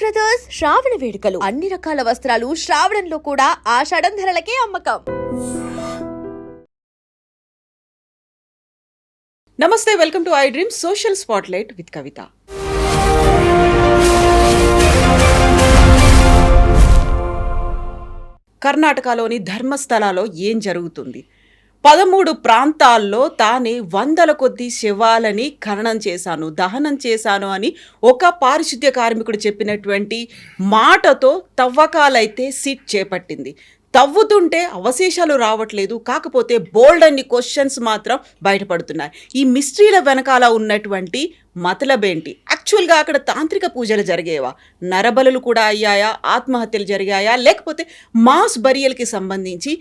Brothers శ్రావణ వేడుకలు అన్ని రకాల వస్త్రాలు శ్రావణంలో కూడా ఆషాఢం ధరలకే అమ్మకం. నమస్తే, welcome to I dream social spotlight with Kavitha. కర్ణాటకలోని ధర్మస్థలలో ఏం జరుగుతుంది? 13 ప్రాంతాల్లో తానే 100 కొద్ది శవాలని ఖననం చేశాను, దహనం చేశాను అని ఒక పారిశుద్ధ్య కార్మికుడు చెప్పినటువంటి మాటతో తవ్వకాలైతే సిట్ చేపట్టింది. తవ్వుతుంటే అవశేషాలు రావట్లేదు, కాకపోతే బోల్డ్ అన్ని క్వశ్చన్స్ మాత్రం బయటపడుతున్నాయి. ఈ మిస్టరీల వెనకాల ఉన్నటువంటి మతలబేంటి? యాక్చువల్గా అక్కడ తాంత్రిక పూజలు జరిగేవా? నరబలులు కూడా అయ్యాయా? ఆత్మహత్యలు జరిగాయా? లేకపోతే మాస్ బరియల్కి సంబంధించి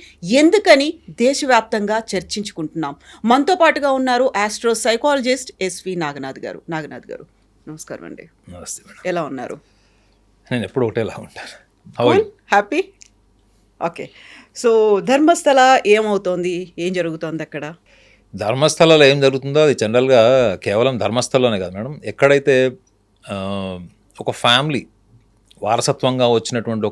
ఎందుకని దేశవ్యాప్తంగా చర్చించుకుంటున్నాం? మనతో పాటుగా ఉన్నారు ఆస్ట్రో సైకాలజిస్ట్ ఎస్వి నాగనాథ్ గారు. నాగనాథ్ గారు, నమస్కారం అండి. నమస్తే మేడం. ఎలా ఉన్నారు? నేను ఎప్పుడు ఒకటేలా ఉంటాను. హ్యాపీ. ఓకే, సో ధర్మస్థల ఏమవుతోంది? ఏం జరుగుతోంది అక్కడ? ధర్మస్థలలో ఏం జరుగుతుందో అది జనరల్గా కేవలం ధర్మస్థలంలోనే కాదు మేడం, ఎక్కడైతే ఒక ఫ్యామిలీ వారసత్వంగా వచ్చినటువంటి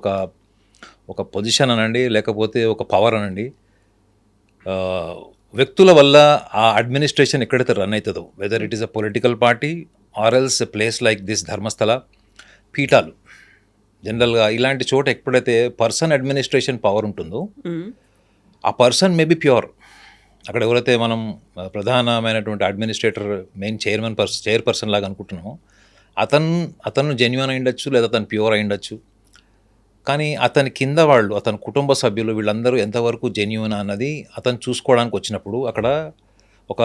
ఒక పొజిషన్ అనండి, లేకపోతే ఒక పవర్ అనండి, వ్యక్తుల వల్ల ఆ అడ్మినిస్ట్రేషన్ ఎక్కడైతే రన్ అవుతుందో, whether it is a political party or else a place like this Dharmasthala, పీఠాలు జనరల్గా ఇలాంటి చోట ఎప్పుడైతే పర్సన్ అడ్మినిస్ట్రేషన్ పవర్ ఉంటుందో ఆ పర్సన్ మే బి ప్యూర్. అక్కడ ఎవరైతే మనం ప్రధానమైనటువంటి అడ్మినిస్ట్రేటర్, మెయిన్ చైర్పర్సన్ లాగా అనుకుంటున్నామో అతను జెన్యున్ అయి ఉండొచ్చు, లేదా అతను ప్యూర్ అయి ఉండొచ్చు. కానీ అతని కింద వాళ్ళు, అతని కుటుంబ సభ్యులు, వీళ్ళందరూ ఎంతవరకు జెన్యున్ అన్నది అతను చూసుకోవడానికి వచ్చినప్పుడు అక్కడ ఒక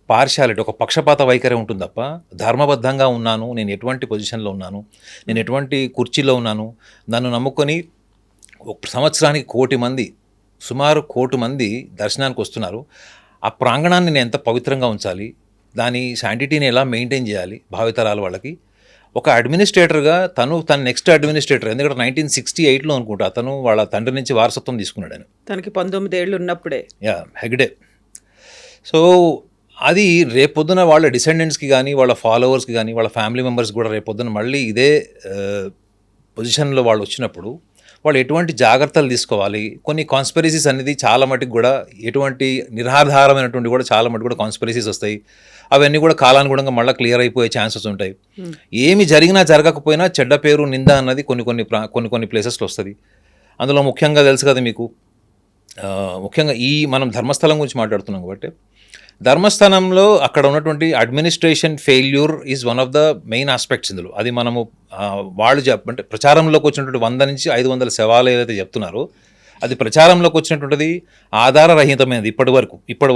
పార్షాలిటీ, ఒక పక్షపాత వైఖరి ఉంటుంది తప్ప ధర్మబద్ధంగా ఉన్నాను, నేను ఎటువంటి పొజిషన్లో ఉన్నాను, నేను ఎటువంటి కుర్చీలో ఉన్నాను, నన్ను నమ్ముకొని ఒక సంవత్సరానికి 1 కోటి మంది, సుమారు 1 కోటి మంది దర్శనానికి వస్తున్నారు. ఆ ప్రాంగణాన్ని నేను ఎంత పవిత్రంగా ఉంచాలి, దాని శాంటిటీని ఎలా మెయింటైన్ చేయాలి భావితరాల వాళ్ళకి. ఒక అడ్మినిస్ట్రేటర్గా తన నెక్స్ట్ అడ్మినిస్ట్రేటర్, ఎందుకంటే 1968లో అనుకుంటా అతను వాళ్ళ తండ్రి నుంచి వారసత్వం తీసుకున్నాడు. ఆయన తనకి 19 ఏళ్ళు ఉన్నప్పుడే. హెగ్డే. సో అది రేపొద్దున వాళ్ళ డిసెండెంట్స్కి కానీ, వాళ్ళ ఫాలోవర్స్కి కానీ, వాళ్ళ ఫ్యామిలీ మెంబర్స్కి కూడా రేపొద్దున మళ్ళీ ఇదే పొజిషన్లో వాళ్ళు వచ్చినప్పుడు వాళ్ళు ఎటువంటి జాగ్రత్తలు తీసుకోవాలి. కొన్ని కాన్స్పిరసీస్ అనేది చాలా మటుకు కూడా, ఎటువంటి నిరాధారమైనటువంటి కూడా చాలా మటుకు కూడా కాన్స్పిరసీస్ వస్తాయి. అవన్నీ కూడా కాలానుగుణంగా మళ్ళీ క్లియర్ అయిపోయే ఛాన్సెస్ ఉంటాయి. ఏమి జరిగినా జరగకపోయినా చెడ్డ పేరు, నింద అన్నది కొన్ని ప్లేసెస్లో వస్తుంది. అందులో ముఖ్యంగా తెలుసు కదా మీకు, ముఖ్యంగా మనం ధర్మస్థలం గురించి మాట్లాడుతున్నాం కాబట్టి, ధర్మస్థలంలో అక్కడ ఉన్నటువంటి administration failure is one of the main aspects ఇందులో. అది మనము వాళ్ళు అంటే ప్రచారంలోకి వచ్చినటువంటి 100 నుంచి 500 శవాలు ఏదైతే చెప్తున్నారో అది ప్రచారంలోకి వచ్చినటువంటిది ఆధారరహితమైనది ఇప్పటి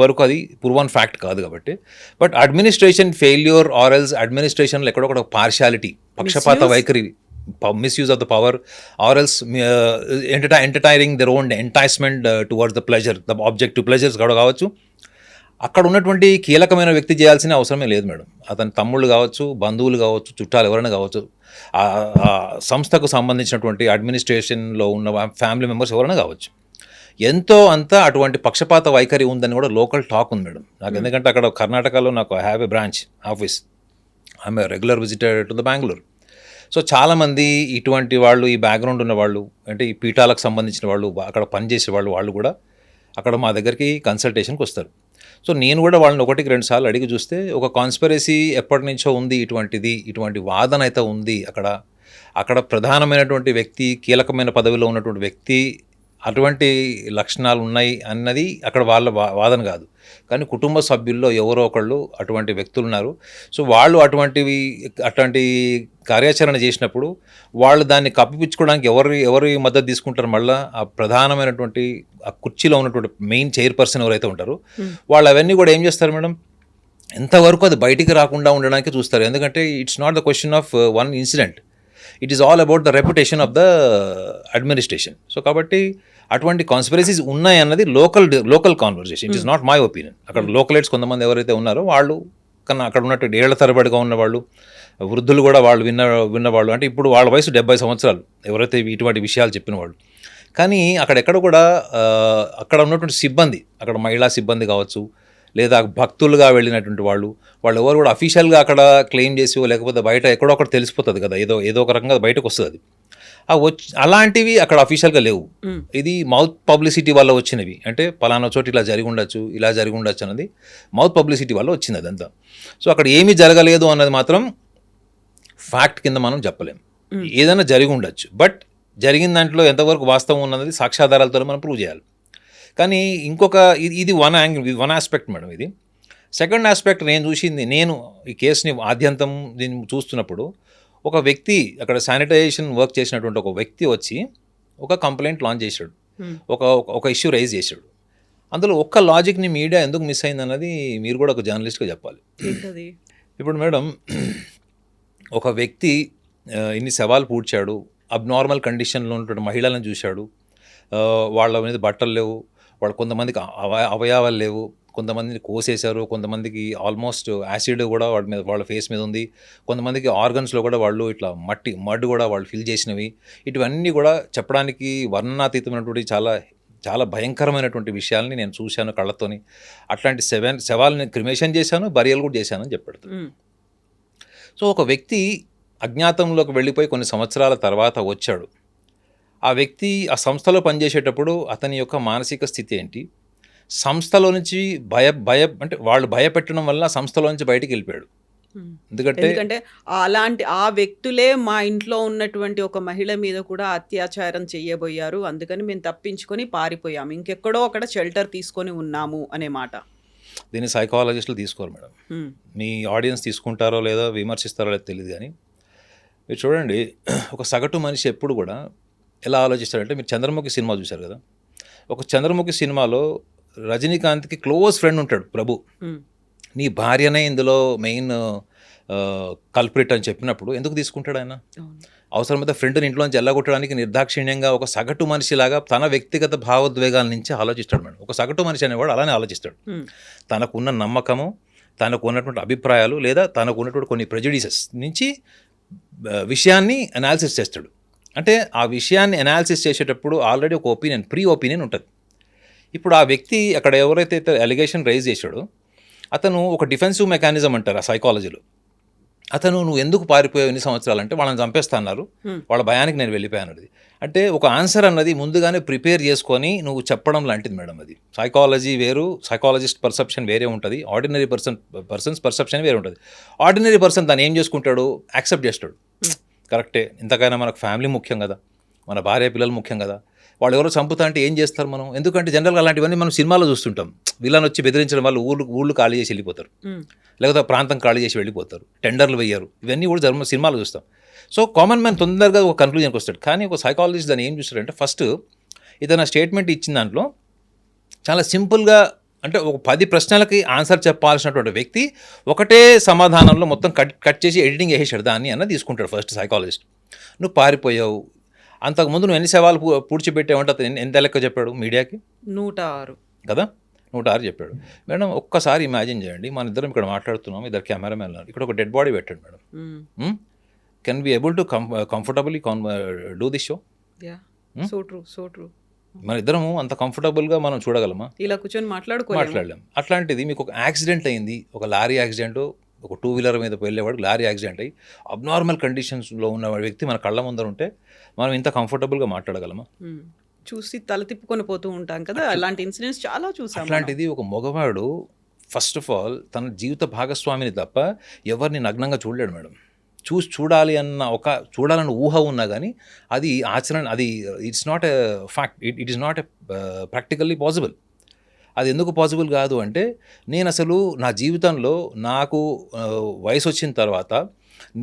వరకు అది ప్రూవన్ ఫ్యాక్ట్ కాదు కాబట్టి. But administration failure or else అడ్మినిస్ట్రేషన్లో ఎక్కడొక పార్షాలిటీ, పక్షపాత వైఖరి, misuse of the power or else entertaining their own enticement towards the pleasure, the objective pleasures కూడా కావచ్చు. అక్కడ ఉన్నటువంటి కీలకమైన వ్యక్తి చేయాల్సిన అవసరమే లేదు మేడం. అతని తమ్ముళ్ళు కావచ్చు, బంధువులు కావచ్చు, చుట్టాలు ఎవరైనా కావచ్చు, ఆ సంస్థకు సంబంధించినటువంటి అడ్మినిస్ట్రేషన్లో ఉన్న ఫ్యామిలీ మెంబర్స్ ఎవరైనా కావచ్చు, ఎంతో అంత అటువంటి పక్షపాత వైఖరి ఉందని కూడా లోకల్ టాక్ ఉంది మేడం నాకు. ఎందుకంటే అక్కడ కర్ణాటకలో నాకు I have a branch office, I'm a regular visitor to the Bengaluru. So చాలామంది ఇటువంటి వాళ్ళు, ఈ బ్యాక్గ్రౌండ్ ఉన్న వాళ్ళు, అంటే ఈ పీఠాలకు సంబంధించిన వాళ్ళు, అక్కడ పనిచేసే వాళ్ళు కూడా అక్కడ మా దగ్గరికి కన్సల్టేషన్కి వస్తారు. సో నేను కూడా వాళ్ళని 1-2 సార్లు అడిగి చూస్తే ఒక కాన్స్పిరసీ ఎప్పటి నుంచో ఉంది, ఇటువంటి వాదన అయితే ఉంది. అక్కడ ప్రధానమైనటువంటి వ్యక్తి, కీలకమైన పదవిలో ఉన్నటువంటి వ్యక్తి అటువంటి లక్షణాలు ఉన్నాయి అన్నది అక్కడ వాళ్ళ వాదన కాదు. కానీ కుటుంబ సభ్యుల్లో ఎవరో ఒకళ్ళు అటువంటి వ్యక్తులు ఉన్నారు. సో వాళ్ళు అటువంటి కార్యాచరణ చేసినప్పుడు వాళ్ళు దాన్ని కప్పిపుచ్చుకోవడానికి ఎవరి మద్దతు తీసుకుంటారు? మళ్ళీ ఆ ప్రధానమైనటువంటి ఆ కుర్చీలో ఉన్నటువంటి మెయిన్ చైర్పర్సన్ ఎవరైతే ఉంటారో వాళ్ళు అవన్నీ కూడా ఏం చేస్తారు మేడం, ఎంతవరకు అది బయటికి రాకుండా ఉండడానికి చూస్తారు. ఎందుకంటే it's not the question of one incident, it is all about the reputation of the administration. So కాబట్టి అటువంటి కాన్స్పిరసీస్ ఉన్నాయి అన్నది local conversation. It is not my opinion. అక్కడ లోకలైట్స్ కొంతమంది ఎవరైతే ఉన్నారో వాళ్ళు కన్నా అక్కడ ఉన్నటువంటి 7 ఏళ్ల తరబడిగా ఉన్నవాళ్ళు, వృద్ధులు కూడా వాళ్ళు విన్నవాళ్ళు, అంటే ఇప్పుడు వాళ్ళ వయసు 70 సంవత్సరాలు ఎవరైతే ఇటువంటి విషయాలు చెప్పిన వాళ్ళు. కానీ అక్కడెక్కడ కూడా అక్కడ ఉన్నటువంటి సిబ్బంది, అక్కడ మహిళా సిబ్బంది కావచ్చు, లేదా భక్తులుగా వెళ్ళినటువంటి వాళ్ళు ఎవరు కూడా అఫీషియల్గా అక్కడ క్లెయిమ్ చేసి లేకపోతే బయట ఎక్కడో ఒకటి తెలిసిపోతుంది కదా, ఏదో ఒక రకంగా బయటకు వస్తుంది అది. అలాంటివి అక్కడ అఫీషియల్గా లేవు. ఇది మౌత్ పబ్లిసిటీ వల్ల వచ్చినవి. అంటే పలానా చోటు ఇలా జరిగి ఉండొచ్చు అన్నది మౌత్ పబ్లిసిటీ వల్ల వచ్చింది అదంతా. సో అక్కడ ఏమీ జరగలేదు అన్నది మాత్రం ఫ్యాక్ట్ కింద మనం చెప్పలేం. ఏదైనా జరిగి ఉండొచ్చు, బట్ జరిగిన దాంట్లో ఎంతవరకు వాస్తవం ఉన్నది సాక్ష్యాధారాలతో మనం ప్రూవ్ చేయాలి. కానీ ఇంకొక ఇది one angle, one aspect madam. ఇది సెకండ్ ఆస్పెక్ట్ నేను ఈ కేసుని ఆద్యంతం దీన్ని చూస్తున్నప్పుడు ఒక వ్యక్తి అక్కడ శానిటైజేషన్ వర్క్ చేసినటువంటి ఒక వ్యక్తి వచ్చి ఒక కంప్లైంట్ లాంచ్ చేశాడు, ఒక ఇష్యూ రైజ్ చేశాడు. అందులో ఒక్క లాజిక్ని మీడియా ఎందుకు మిస్ అయింది అన్నది మీరు కూడా ఒక జర్నలిస్ట్గా చెప్పాలి. ఇప్పుడు మేడం, ఒక వ్యక్తి ఇన్ని సవాలు పూడ్చాడు, అబ్నార్మల్ కండిషన్లో ఉన్నటువంటి మహిళలను చూశాడు, వాళ్ళ మీద బట్టలు లేవు, కొంతమందికి అవయవాలు లేవు, కొంతమందిని కోసేశారు, కొంతమందికి ఆల్మోస్ట్ యాసిడ్ కూడా వాళ్ళ ఫేస్ మీద ఉంది, కొంతమందికి ఆర్గన్స్లో కూడా వాళ్ళు ఇట్లా మడ్ కూడా వాళ్ళు ఫిల్ చేసినవి. ఇటువన్నీ కూడా చెప్పడానికి వర్ణనాతీతమైనటువంటి చాలా చాలా భయంకరమైనటువంటి విషయాల్ని నేను చూశాను కళ్ళతోని. అట్లాంటి శవాలని క్రిమేషన్ చేశాను, బరియల్ కూడా చేశానని చెప్పాడు. సో ఒక వ్యక్తి అజ్ఞాతంలోకి వెళ్ళిపోయి కొన్ని సంవత్సరాల తర్వాత వచ్చాడు. ఆ వ్యక్తి ఆ సంస్థలో పనిచేసేటప్పుడు అతని యొక్క మానసిక స్థితి ఏంటి, సంస్థలో నుంచి అంటే వాళ్ళు భయపెట్టడం వల్ల సంస్థలో నుంచి బయటికి వెళ్ళిపోయాడు. ఎందుకంటే అలాంటి ఆ వ్యక్తులే మా ఇంట్లో ఉన్నటువంటి ఒక మహిళ మీద కూడా అత్యాచారం చేయబోయారు, అందుకని మేము తప్పించుకొని పారిపోయాము, ఇంకెక్కడో అక్కడ షెల్టర్ తీసుకొని ఉన్నాము అనే మాట. దీన్ని సైకాలజిస్టులు తీసుకోరు మేడం. మీ ఆడియన్స్ తీసుకుంటారో లేదో విమర్శిస్తారో లేదో తెలియదు, కానీ మీరు చూడండి, ఒక సగటు మనిషి ఎప్పుడు కూడా ఎలా ఆలోచిస్తాడంటే, మీరు చంద్రముఖి సినిమా చూశారు కదా, ఒక చంద్రముఖి సినిమాలో రజనీకాంత్కి క్లోజ్ ఫ్రెండ్ ఉంటాడు ప్రభు. నీ భార్యనే ఇందులో మెయిన్ కల్ప్రిట్ అని చెప్పినప్పుడు ఎందుకు తీసుకుంటాడు ఆయన? అవసరమైతే ఫ్రెండ్ని ఇంట్లోంచి ఎల్లగొట్టడానికి నిర్దాక్షిణ్యంగా ఒక సగటు మనిషిలాగా తన వ్యక్తిగత భావోద్వేగాల నుంచి ఆలోచిస్తాడు మేడం. ఒక సగటు మనిషి అనేవాడు అలానే ఆలోచిస్తాడు. తనకున్న నమ్మకము, తనకు ఉన్నటువంటి అభిప్రాయాలు లేదా తనకు ఉన్నటువంటి కొన్ని ప్రెజుడిసెస్ నుంచి విషయాన్ని అనాలిసిస్ చేస్తాడు. అంటే ఆ విషయాన్ని అనాలిసిస్ చేసేటప్పుడు ఆల్రెడీ ఒక ప్రీ ఒపీనియన్ ఉంటుంది. ఇప్పుడు ఆ వ్యక్తి అక్కడ ఎవరైతే అలిగేషన్ రైజ్ చేశాడో అతను ఒక డిఫెన్సివ్ మెకానిజం అంటారు ఆ సైకాలజీలో. అతను నువ్వు ఎందుకు పారిపోయావు ఎన్ని సంవత్సరాలు అంటే వాళ్ళని చంపేస్తున్నారు, వాళ్ళ భయానికి నేను వెళ్ళిపోయాను అది. అంటే ఒక ఆన్సర్ అన్నది ముందుగానే ప్రిపేర్ చేసుకొని నువ్వు చెప్పడం లాంటిది మేడం. అది సైకాలజీ వేరు, సైకాలజిస్ట్ పర్సెప్షన్ వేరే ఉంటుంది, ఆర్డినరీ పర్సన్స్ పర్సెప్షన్ వేరే ఉంటుంది. ఆర్డినరీ పర్సన్ దాన్ని ఏం చేసుకుంటాడు, యాక్సెప్ట్ చేస్తాడు. కరెక్టే, ఇంతకైనా మనకు ఫ్యామిలీ ముఖ్యం కదా, మన భార్య పిల్లలు ముఖ్యం కదా, వాళ్ళు ఎవరో చంపుతా అంటే ఏం చేస్తారు మనం? ఎందుకంటే జనరల్గా అలాంటివన్నీ మనం సినిమాలో చూస్తుంటాం. వీళ్ళని వచ్చి బెదిరించడం వాళ్ళు ఊళ్ళు ఖాళీ చేసి వెళ్ళిపోతారు, లేకపోతే ప్రాంతం ఖాళీ చేసి వెళ్ళిపోతారు, టెండర్లు వేయరు, ఇవన్నీ కూడా సినిమాలో చూస్తాం. సో కామన్ మ్యాన్ తొందరగా ఒక కన్క్లూజన్కి వస్తాడు. కానీ ఒక సైకాలజిస్ట్ దాన్ని ఏం చూస్తాడంటే, ఫస్ట్ ఇతను స్టేట్మెంట్ ఇచ్చిన దాంట్లో చాలా సింపుల్గా, అంటే ఒక 10 ప్రశ్నలకి ఆన్సర్ చెప్పాల్సినటువంటి వ్యక్తి ఒకటే సమాధానంలో మొత్తం కట్ చేసి ఎడిటింగ్ చేసేసాడు దాన్ని అన్న తీసుకుంటాడు ఫస్ట్ సైకాలజిస్ట్. నువ్వు పారిపోయావు, అంతకుముందు నువ్వు ఎన్ని సవాలు పూడ్చిపెట్టావంటే అతను ఎంత లెక్క చెప్పాడు మీడియాకి? 106 కదా, 106 చెప్పాడు. మేడం ఒక్కసారి ఇమాజిన్ చేయండి, మన ఇద్దరం ఇక్కడ మాట్లాడుతున్నాం, ఇద్దరు కెమెరామెన్ ఉన్నారు, ఇక్కడ ఒక డెడ్ బాడీ పెట్టాడు madam. Can be able to comfortably do this show? So true. మన ఇద్దరము అంత కంఫర్టబుల్గా మనం చూడగలమా? ఇలా కూర్చొని మాట్లాడలేం. అట్లాంటిది మీకు ఒక యాక్సిడెంట్ అయింది, ఒక లారీ యాక్సిడెంట్, ఒక 2 వీలర్ మీద వెళ్ళేవాడు లారీ యాక్సిడెంట్ అయ్యి అబ్నార్మల్ కండిషన్స్లో ఉన్న వ్యక్తి మన కళ్ళ ముందర ఉంటే మనం ఇంత కంఫర్టబుల్గా మాట్లాడగలమా? చూసి తల తిప్పుకొని పోతూ ఉంటాం కదా, అలాంటి ఇన్సిడెంట్స్ చాలా చూసాం. అట్లాంటిది ఒక మగవాడు ఫస్ట్ ఆఫ్ ఆల్ తన జీవిత భాగస్వామిని తప్ప ఎవరిని నగ్నంగా చూడలేడు మేడం. చూడాలన్న ఊహ ఉన్నా కానీ అది ఆచరణ, అది it's not a fact, it is not a practically possible. అది ఎందుకు పాసిబుల్ కాదు అంటే, నేను అసలు నా జీవితంలో నాకు వయసు వచ్చిన తర్వాత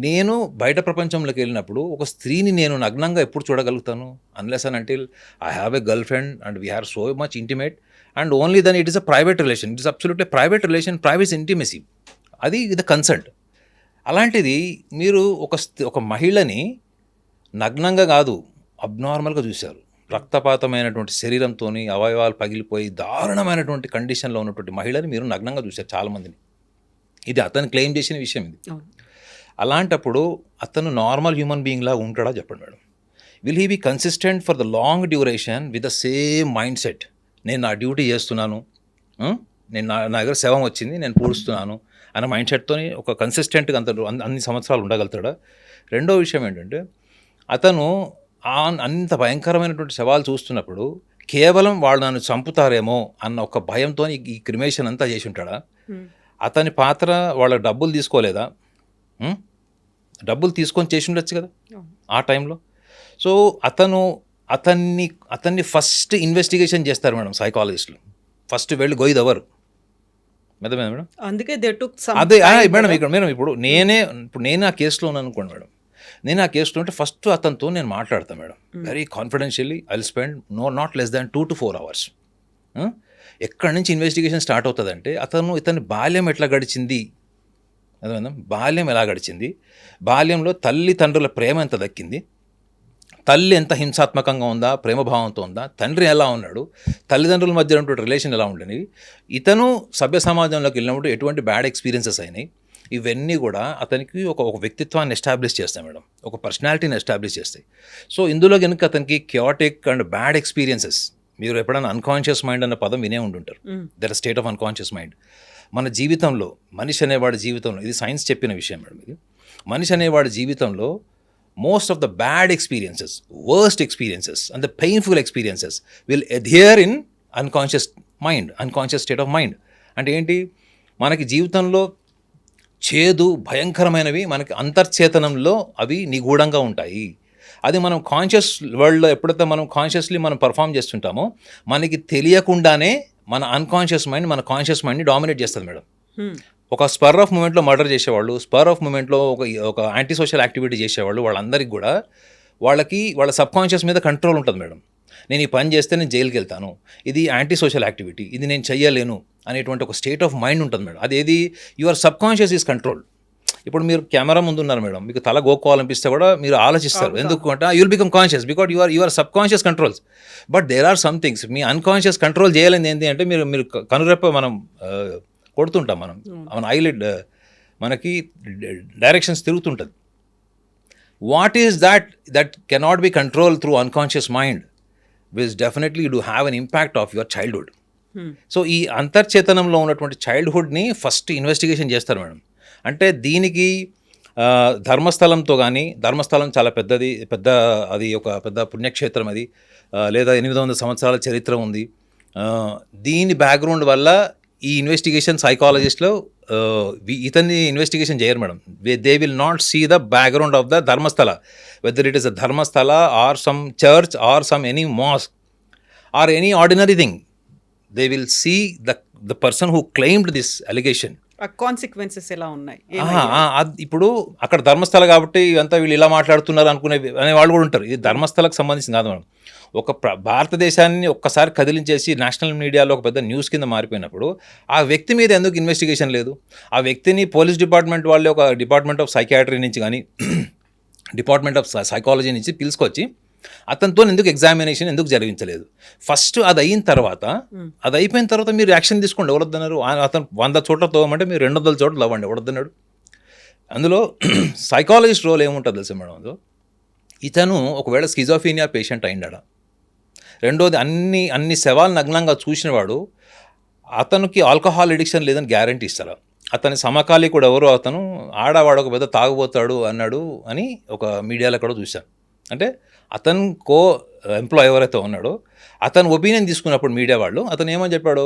నేను బయట ప్రపంచంలోకి వెళ్ళినప్పుడు ఒక స్త్రీని నేను నగ్నంగా ఎప్పుడు చూడగలుగుతాను? Unless and until I have a girlfriend and we are so much intimate and only then it is a private relation, it is absolutely private relation, private intimacy, అది విత్ కన్సెంట్. అలాంటిది మీరు ఒక మహిళని నగ్నంగా కాదు అబ్నార్మల్గా చూశారు, రక్తపాతమైనటువంటి శరీరంతో అవయవాలు పగిలిపోయి దారుణమైనటువంటి కండిషన్లో ఉన్నటువంటి మహిళని మీరు నగ్నంగా చూశారు చాలామందిని. ఇది అతను క్లెయిమ్ చేసిన విషయం ఇది. అలాంటప్పుడు అతను నార్మల్ హ్యూమన్ బీయింగ్ లాగా ఉంటాడా చెప్పండి madam? Will he be consistent for the long duration with the same mindset? నేను నా డ్యూటీ చేస్తున్నాను, నేను నా దగ్గర శవం వచ్చింది, నేను పూడుస్తున్నాను అన్న మైండ్ సెట్తో ఒక కన్సిస్టెంట్గా అన్ని సంవత్సరాలు ఉండగలుగుతాడా? రెండో విషయం ఏంటంటే అతను అంత భయంకరమైనటువంటి శవాలు చూస్తున్నప్పుడు కేవలం వాళ్ళు నన్ను చంపుతారేమో అన్న ఒక భయంతో ఈ క్రిమేషన్ అంతా చేసి ఉంటాడా? అతని పాత్ర వాళ్ళ డబ్బులు తీసుకోలేదా? డబ్బులు తీసుకొని చేసి ఉండొచ్చు కదా ఆ టైంలో. సో అతన్ని ఫస్ట్ ఇన్వెస్టిగేషన్ చేస్తారు మేడం సైకాలజిస్టులు. ఫస్ట్ వెళ్ళి గొయ్యిదెవరు మేడం. అందుకే అదే మేడం ఇక్కడ మేడం ఇప్పుడు నేను ఆ కేసులో ఉన్నాను అనుకోండి మేడం. నేను ఆ కేసులో ఉంటే ఫస్ట్ అతనితో నేను మాట్లాడతాను madam. Very confidentially I will spend not less than 2 to 4 hours. ఎక్కడి నుంచి ఇన్వెస్టిగేషన్ స్టార్ట్ అవుతుందంటే ఇతని బాల్యం ఎట్లా గడిచింది, అదేవిధంగా బాల్యం ఎలా గడిచింది, బాల్యంలో తల్లిదండ్రుల ప్రేమ ఎంత దక్కింది, తల్లి ఎంత హింసాత్మకంగా ఉందా, ప్రేమభావంతో ఉందా, తండ్రి ఎలా ఉన్నాడు, తల్లిదండ్రుల మధ్య ఉన్నటువంటి రిలేషన్ ఎలా ఉండేవి, ఇతను సభ్య సమాజంలోకి వెళ్ళినప్పుడు ఎటువంటి బ్యాడ్ ఎక్స్పీరియన్సెస్ అయినాయి, ఇవన్నీ కూడా అతనికి ఒక వ్యక్తిత్వాన్ని ఎస్టాబ్లిష్ చేస్తాయి మేడం, ఒక పర్సనాలిటీని ఎస్టాబ్లిష్ చేస్తాయి. సో ఇందులో కనుక అతనికి క్యాటిక్ అండ్ బ్యాడ్ ఎక్స్పీరియన్సెస్, మీరు ఎప్పుడైనా అన్కాన్షియస్ మైండ్ అన్న పదం వినే ఉంటుంటారు. That is state of unconscious mind. మన జీవితంలో మనిషి అనేవాడి జీవితంలో, ఇది సైన్స్ చెప్పిన విషయం మేడం, ఇది మనిషి అనేవాడి జీవితంలో most of the bad experiences, worst experiences and the painful experiences will adhere in unconscious mind, unconscious state of mind. అంటే ఏంటి, మనకి జీవితంలో చేదు భయంకరమైనవి మనకి అంతర్చేతనంలో అవి నిగూఢంగా ఉంటాయి. అది మనం కాన్షియస్ వరల్డ్లో ఎప్పుడైతే మనం కాన్షియస్లీ మనం పర్ఫామ్ చేస్తుంటామో మనకి తెలియకుండానే మన అన్కాన్షియస్ మైండ్ మన కాన్షియస్ మైండ్ని డామినేట్ చేస్తుంది మేడం. ఒక స్పర్ ఆఫ్ మూమెంట్లో మర్డర్ చేసేవాళ్ళు, స్పర్ ఆఫ్ మూమెంట్లో ఒక యాంటీ సోషల్ యాక్టివిటీ చేసేవాళ్ళు, వాళ్ళందరికీ కూడా వాళ్ళ సబ్ కాన్షియస్ మీద కంట్రోల్ ఉంటుంది మేడం. నేను ఈ పని చేస్తే నేను జైలుకి వెళ్తాను, ఇది యాంటీ సోషల్ యాక్టివిటీ, ఇది నేను చెయ్యలేను అనేటువంటి ఒక స్టేట్ ఆఫ్ మైండ్ ఉంటుంది మేడం. అదేది your sub conscious is control. ఇప్పుడు మీరు కెమెరా ముందు ఉన్నారు మేడం, మీకు తల గోక్కోవాలనిపిస్తే కూడా మీరు ఆలోచిస్తారు, ఎందుకంటే you'll become conscious because your subconscious controls. But there are some things మీ అన్కాన్షియస్ కంట్రోల్ చేయాలని ఏంటి అంటే మీరు కనురెప్ప మనం కొడుతుంటాం, మన ఐలిడ్ మనకి డైరెక్షన్స్ తిరుగుతుంటుంది. What is that cannot be control through unconscious mind which definitely do have an impact of your childhood. So ఈ అంతర్చేతనంలో ఉన్నటువంటి చైల్డ్హుడ్ని ఫస్ట్ ఇన్వెస్టిగేషన్ చేస్తారు మేడం. అంటే దీనికి ధర్మస్థలంతో కానీ, ధర్మస్థలం చాలా అది ఒక పెద్ద పుణ్యక్షేత్రం, అది లేదా 800 సంవత్సరాల చరిత్ర ఉంది. దీని బ్యాక్గ్రౌండ్ వల్ల ఈ ఇన్వెస్టిగేషన్ సైకాలజిస్ట్లో ఇతన్ని ఇన్వెస్టిగేషన్ చేయరు madam. They will not see the background of the Dharmasthala, whether it is a Dharmasthala or some church or some any mosque or any ordinary thing. They will see the person who claimed this allegation. Consequences ఎలా ఉన్నాయి. ఇప్పుడు అక్కడ ధర్మస్థల కాబట్టి ఇవంతా వీళ్ళు ఇలా మాట్లాడుతున్నారు అనే వాళ్ళు కూడా ఉంటారు. ఇది ధర్మస్థలకు సంబంధించింది కాదు మేడం. ఒక భారతదేశాన్ని ఒక్కసారి కదిలించేసి నేషనల్ మీడియాలో ఒక పెద్ద న్యూస్ కింద మారిపోయినప్పుడు ఆ వ్యక్తి మీద ఎందుకు ఇన్వెస్టిగేషన్ లేదు? ఆ వ్యక్తిని పోలీస్ డిపార్ట్మెంట్ వాళ్ళే ఒక డిపార్ట్మెంట్ ఆఫ్ సైకియాట్రీ నుంచి కానీ డిపార్ట్మెంట్ ఆఫ్ సైకాలజీ నుంచి పిలుచుకొచ్చి అతనితో ఎందుకు ఎగ్జామినేషన్ ఎందుకు జరిగించలేదు? ఫస్ట్ అది అయిన తర్వాత, అది అయిపోయిన తర్వాత మీరు యాక్షన్ తీసుకోండి. ఎవరొద్దన్నారు? అతను 100 చోట్ల తోమంటే మీరు 200 చోట్ల అవ్వండి, ఎవరొద్దన్నాడు? అందులో సైకాలజిస్ట్ రోల్ ఏముంటుంది తెలుసా మేడం? అందులో ఇతను ఒకవేళ స్కిజోఫీనియా పేషెంట్ అయిండా, రెండోది అన్ని శవాలు నగ్నంగా చూసినవాడు, అతనికి ఆల్కహాల్ ఎడిక్షన్ లేదని గ్యారంటీ ఇస్తారా? అతని సమకాలీకుడు ఎవరు, అతను ఆడవాడు ఒక పెద్ద తాగుబోతాడు అన్నాడు అని ఒక మీడియాలో కూడా చూశాను. అంటే అతను ఎంప్లాయ్ ఎవరైతే ఉన్నాడో అతను ఒపీనియన్ తీసుకున్నప్పుడు మీడియా వాళ్ళు అతను ఏమని చెప్పాడు,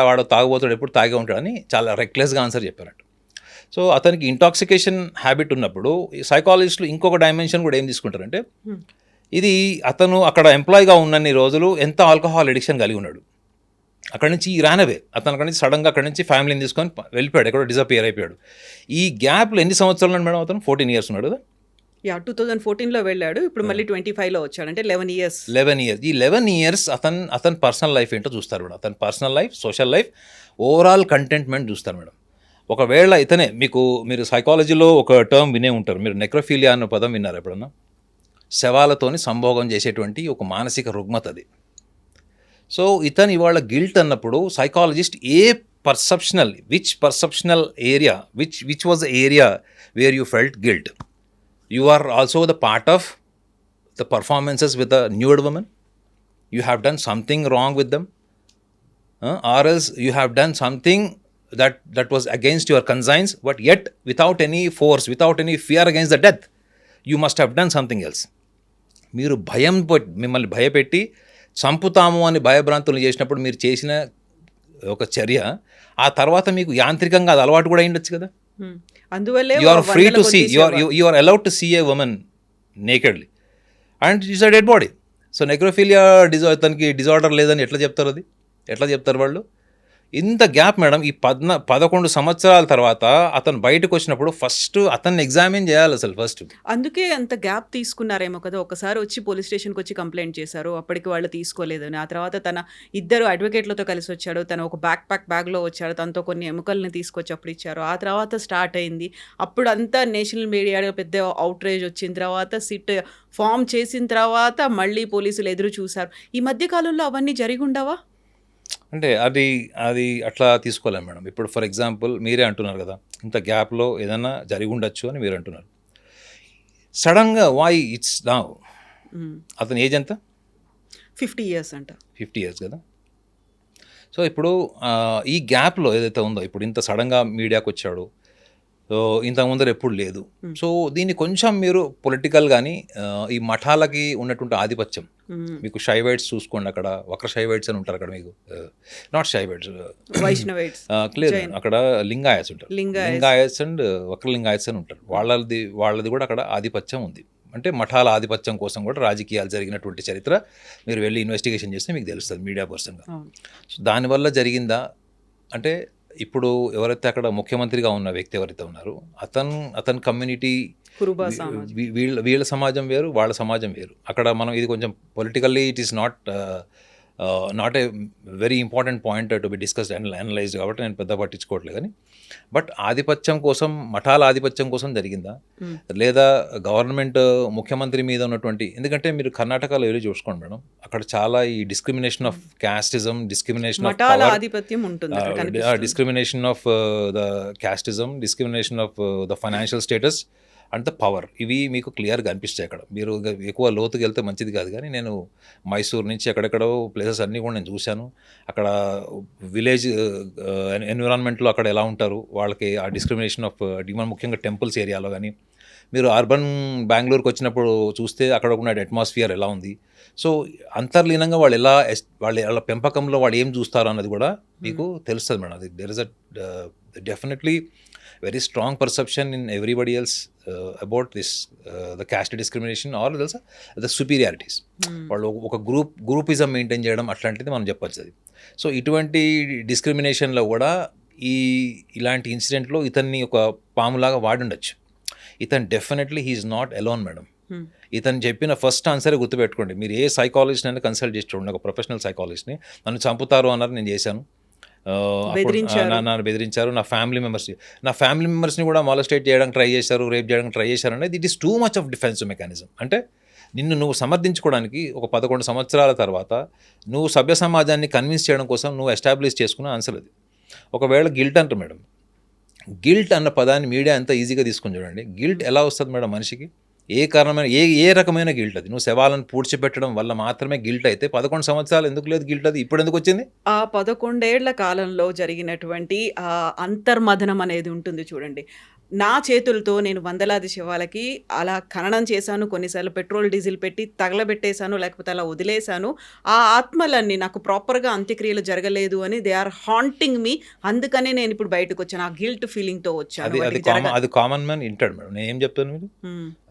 వాడు తాగుబోతాడు, ఎప్పుడు తాగే ఉంటాడని చాలా రెక్లెస్గా ఆన్సర్ చెప్పారట. సో అతనికి ఇంటాక్సికేషన్ హ్యాబిట్ ఉన్నప్పుడు ఈ సైకాలజిస్టులు ఇంకొక డైమెన్షన్ కూడా ఏం తీసుకుంటారంటే, ఇది అతను అక్కడ ఎంప్లాయ్గా ఉన్నన్ని రోజులు ఎంత ఆల్కహాల్ ఎడిక్షన్ కలిగి ఉన్నాడు, అక్కడి నుంచి రానవే అతను అక్కడి నుంచి సడన్గా అక్కడి నుంచి ఫ్యామిలీని తీసుకొని వెళ్ళిపోయాడు, ఎక్కడో డిసపియర్ అయిపోయాడు. ఈ గ్యాప్లో ఎన్ని సంవత్సరాలు ఉన్నాడు మేడం? అతను 14 years ఉన్నాడు కదా. 2014లో వెళ్ళాడు, ఇప్పుడు మళ్ళీ 25లో వచ్చాడు, అంటే 11 years. ఈ 11 years అతని పర్సనల్ లైఫ్ ఏంటో చూస్తారు మేడం. అతని personal life, social life, overall contentment చూస్తారు మేడం. ఒకవేళ ఇతనే మీరు సైకాలజీలో ఒక టర్మ్ వినే ఉంటారు, మీరు నెక్రోఫీలియా అన్న పదం విన్నారు ఎప్పుడన్నా? శవాలతోని సంభోగం చేసేటువంటి ఒక మానసిక రుగ్మత అది. సో ఇతను ఇవాళ గిల్ట్ అన్నప్పుడు psychologist which perceptional area which was the area where you felt guilt. You are also the part of the performances with the nude woman. You have done something wrong with them. Or else you have done something that was against your conscience, but yet without any force, without any fear against the death, you must have done something else. మీరు మిమ్మల్ని భయపెట్టి చంపుతాము అని భయభ్రాంతులు చేసినప్పుడు మీరు చేసిన ఒక చర్య ఆ తర్వాత మీకు యాంత్రికంగా అది అలవాటు కూడా అయిండొచ్చు కదా. అందువల్లే you are free to see, you are allowed to see a women nakedly and it's a dead body. So necrophilia తనకి డిజార్డర్ లేదని ఎట్లా చెప్తారు, అది ఎట్లా చెప్తారు వాళ్ళు? ఇంత గ్యాప్ మేడం. ఈ 11 సంవత్సరాల తర్వాత అతను బయటకు వచ్చినప్పుడు ఫస్ట్ అతన్ని ఎగ్జామిన్ చేయాలి అసలు ఫస్ట్. అందుకే అంత గ్యాప్ తీసుకున్నారేమో కదా. ఒకసారి వచ్చి పోలీస్ స్టేషన్కి వచ్చి కంప్లైంట్ చేశారు, అప్పటికి వాళ్ళు తీసుకోలేదని. ఆ తర్వాత తన 2 అడ్వకేట్లతో కలిసి వచ్చాడు, తను ఒక బ్యాగ్లో వచ్చాడు, తనతో కొన్ని ఎముకల్ని తీసుకొచ్చి అప్పుడు ఇచ్చారు. ఆ తర్వాత స్టార్ట్ అయింది. అప్పుడు అంతా నేషనల్ మీడియాలో పెద్ద అవుట్రేజ్ వచ్చిన తర్వాత సిట్ ఫామ్ చేసిన తర్వాత మళ్ళీ పోలీసులు ఎదురు చూశారు. ఈ మధ్య కాలంలో అవన్నీ జరిగి ఉండవా? అంటే అది అట్లా తీసుకోలేం మేడం. ఇప్పుడు ఫర్ ఎగ్జాంపుల్ మీరే అంటున్నారు కదా, ఇంత గ్యాప్లో ఏదైనా జరిగి ఉండొచ్చు అని మీరు అంటున్నారు. సడన్గా వై ఇట్స్ నౌ? అతని ఏజ్ ఎంత? 50 years అంట. 50 years కదా. సో ఇప్పుడు ఈ గ్యాప్లో ఏదైతే ఉందో, ఇప్పుడు ఇంత సడన్గా మీడియాకి వచ్చాడు, సో ఇంతకు ముందర ఎప్పుడు లేదు. సో దీన్ని కొంచెం మీరు పొలిటికల్ కానీ ఈ మఠాలకి ఉన్నటువంటి ఆధిపత్యం, మీకు షైవైట్స్ చూసుకోండి, అక్కడ వక్ర షైవైట్స్ అని ఉంటారు అక్కడ, మీకు నాట్ షైవైట్స్, వైష్ణవైట్స్ క్లియర్, అక్కడ లింగాయత్స్ ఉంటారు, లింగాయత్స్ అండ్ వక్ర లింగాయత్స్ అని ఉంటారు. వాళ్ళది కూడా అక్కడ ఆధిపత్యం ఉంది. అంటే మఠాల ఆధిపత్యం కోసం కూడా రాజకీయాలు జరిగినటువంటి చరిత్ర మీరు వెళ్ళి ఇన్వెస్టిగేషన్ చేస్తే మీకు తెలుస్తుంది మీడియా పర్సన్గా. సో దానివల్ల జరిగిందా అంటే, ఇప్పుడు ఎవరైతే అక్కడ ముఖ్యమంత్రిగా ఉన్న వ్యక్తి ఎవరైతే ఉన్నారో అతని కమ్యూనిటీ, వీళ్ళ సమాజం వేరు, వాళ్ళ సమాజం వేరు. అక్కడ మనం ఇది కొంచెం politically it is not a very important point to be discussed and analysed, కాబట్టి నేను పెద్ద పట్టించుకోవట్లేదు. కానీ బట్ ఆధిపత్యం కోసం, మఠాల ఆధిపత్యం కోసం జరిగిందా, లేదా గవర్నమెంట్ ముఖ్యమంత్రి మీద ఉన్నటువంటి, ఎందుకంటే మీరు కర్ణాటకలో వెళ్ళి చూసుకోండి మేడం, అక్కడ చాలా ఈ discrimination of casteism, discrimination of ఆధిపత్యం ఉంటుంది, discrimination of the casteism, discrimination of the financial status and the power, ఇవి మీకు క్లియర్గా అనిపిస్తాయి అక్కడ. మీరు ఎక్కువ లోతుకి వెళ్తే మంచిది కాదు, కానీ నేను మైసూర్ నుంచి ఎక్కడెక్కడో ప్లేసెస్ అన్నీ కూడా నేను చూశాను. అక్కడ విలేజ్ ఎన్విరాన్మెంట్లో అక్కడ ఎలా ఉంటారు, వాళ్ళకి ఆ డిస్క్రిమినేషన్ ఆఫ్ డిమాండ్, ముఖ్యంగా టెంపుల్స్ ఏరియాలో. కానీ మీరు అర్బన్ బెంగళూరుకి వచ్చినప్పుడు చూస్తే అక్కడ ఉన్న అట్మాస్ఫియర్ ఎలా ఉంది. సో అంతర్లీనంగా వాళ్ళ పెంపకంలో వాళ్ళు ఏం చూస్తారు అన్నది కూడా మీకు తెలుస్తుంది మేడం. అది there is a definitely very strong perception in everybody else about this the caste discrimination or the superiorities. వాళ్ళు ఒక గ్రూపిజం మెయింటైన్ చేయడం అట్లాంటిది మనం చెప్పచ్చు అది. సో ఇటువంటి డిస్క్రిమినేషన్లో కూడా ఇలాంటి ఇన్సిడెంట్లో ఇతన్ని ఒక పాములాగా వాడుండొచ్చు. ఇతను definitely he is not alone madam. ఇతను చెప్పిన ఫస్ట్ ఆన్సరే గుర్తుపెట్టుకోండి. మీరు ఏ సైకాలజిస్ట్ అయినా కన్సల్ట్ చేసి చూడండి, ఒక ప్రొఫెషనల్ సైకాలజిస్ట్ని. నన్ను చంపుతారు అన్నారు, నేను చేశాను, నన్ను బెదిరించారు, నా ఫ్యామిలీ మెంబర్స్ని కూడా మాలస్టేట్ చేయడానికి ట్రై చేశారు, రేప్ చేయడానికి ట్రై చేశారు అనేది it is too much of defensive mechanism. అంటే నువ్వు సమర్థించుకోవడానికి ఒక 11 సంవత్సరాల తర్వాత నువ్వు సభ్య సమాజాన్ని కన్విన్స్ చేయడం కోసం నువ్వు ఎస్టాబ్లిష్ చేసుకున్న ఆన్సర్ అది. ఒకవేళ గిల్ట్ అంటారు మేడం, గిల్ట్ అన్న పదాన్ని మీడియా ఎంత ఈజీగా తీసుకుని చూడండి. గిల్ట్ ఎలా వస్తుంది మేడం మనిషికి? ఏ కారణమైన ఏ రకమైన గిల్ట్ అది? నువ్వు శవాలను పూడ్చిపెట్టడం వల్ల మాత్రమే గిల్ట్ అయితే 11 సంవత్సరాలు ఎందుకు లేదు గిల్ట్? అది ఇప్పుడు ఎందుకు వచ్చింది? ఆ 11 ఏళ్ల కాలంలో జరిగినటువంటి అంతర్మథనం అనేది ఉంటుంది చూడండి. నా చేతులతో నేను వందలాది శవాలకి అలా ఖననం చేశాను, కొన్నిసార్లు పెట్రోల్ డీజిల్ పెట్టి తగలబెట్టేశాను, లేకపోతే అలా వదిలేశాను. ఆ ఆత్మలన్నీ నాకు ప్రాపర్గా అంత్యక్రియలు జరగలేదు అని దే ఆర్ హాంటింగ్ మీ. అందుకనే నేను ఇప్పుడు బయటకు వచ్చాను, ఆ గిల్ట్ ఫీలింగ్తో వచ్చాను. అది కామన్ మ్యాన్ వింటాడు మేడం. నేను ఏం చెప్తాను మీరు,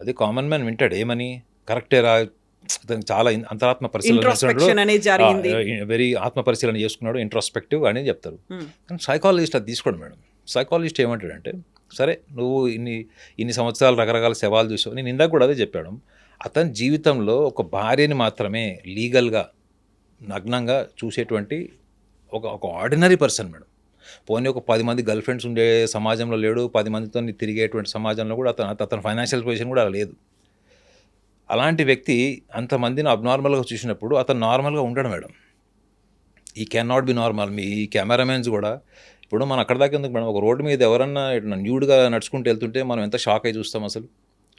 అది కామన్ మ్యాన్ వింటాడు. ఏమని కరెక్టే రా, చాలా అంతరాత్మ పరిశీలన, వెరీ ఆత్మ పరిశీలన చేసుకున్నాడు, ఇంట్రోస్పెక్టివ్ అనేది చెప్తారు. కానీ సైకాలజిస్ట్ అది తీసుకోండి మేడం. సైకాలజిస్ట్ ఏమంటాడంటే, సరే నువ్వు ఇన్ని సంవత్సరాలు రకరకాల శవాలు చూసావు, నేను ఇందాక కూడా అదే చెప్పాడు. అతని జీవితంలో ఒక భార్యని మాత్రమే లీగల్గా నగ్నంగా చూసేటువంటి ఒక ఆర్డినరీ పర్సన్ మేడం. పోనీ ఒక 10 మంది గర్ల్ ఫ్రెండ్స్ ఉండే సమాజంలో లేడు, 10 మందితో తిరిగేటువంటి సమాజంలో కూడా అతని ఫైనాన్షియల్ పొజిషన్ కూడా లేదు. అలాంటి వ్యక్తి అంతమందిని అబ్నార్మల్గా చూసినప్పుడు అతను నార్మల్గా ఉండడు మేడం. ఈ can not be normal. Me cameramens కూడా ఇప్పుడు మనం అక్కడ దాకా ఎందుకు మేడం, ఒక రోడ్డు మీద ఎవరన్నా న్యూడ్గా నడుచుకుంటూ వెళ్తుంటే మనం ఎంత షాక్ అయి చూస్తాం అసలు.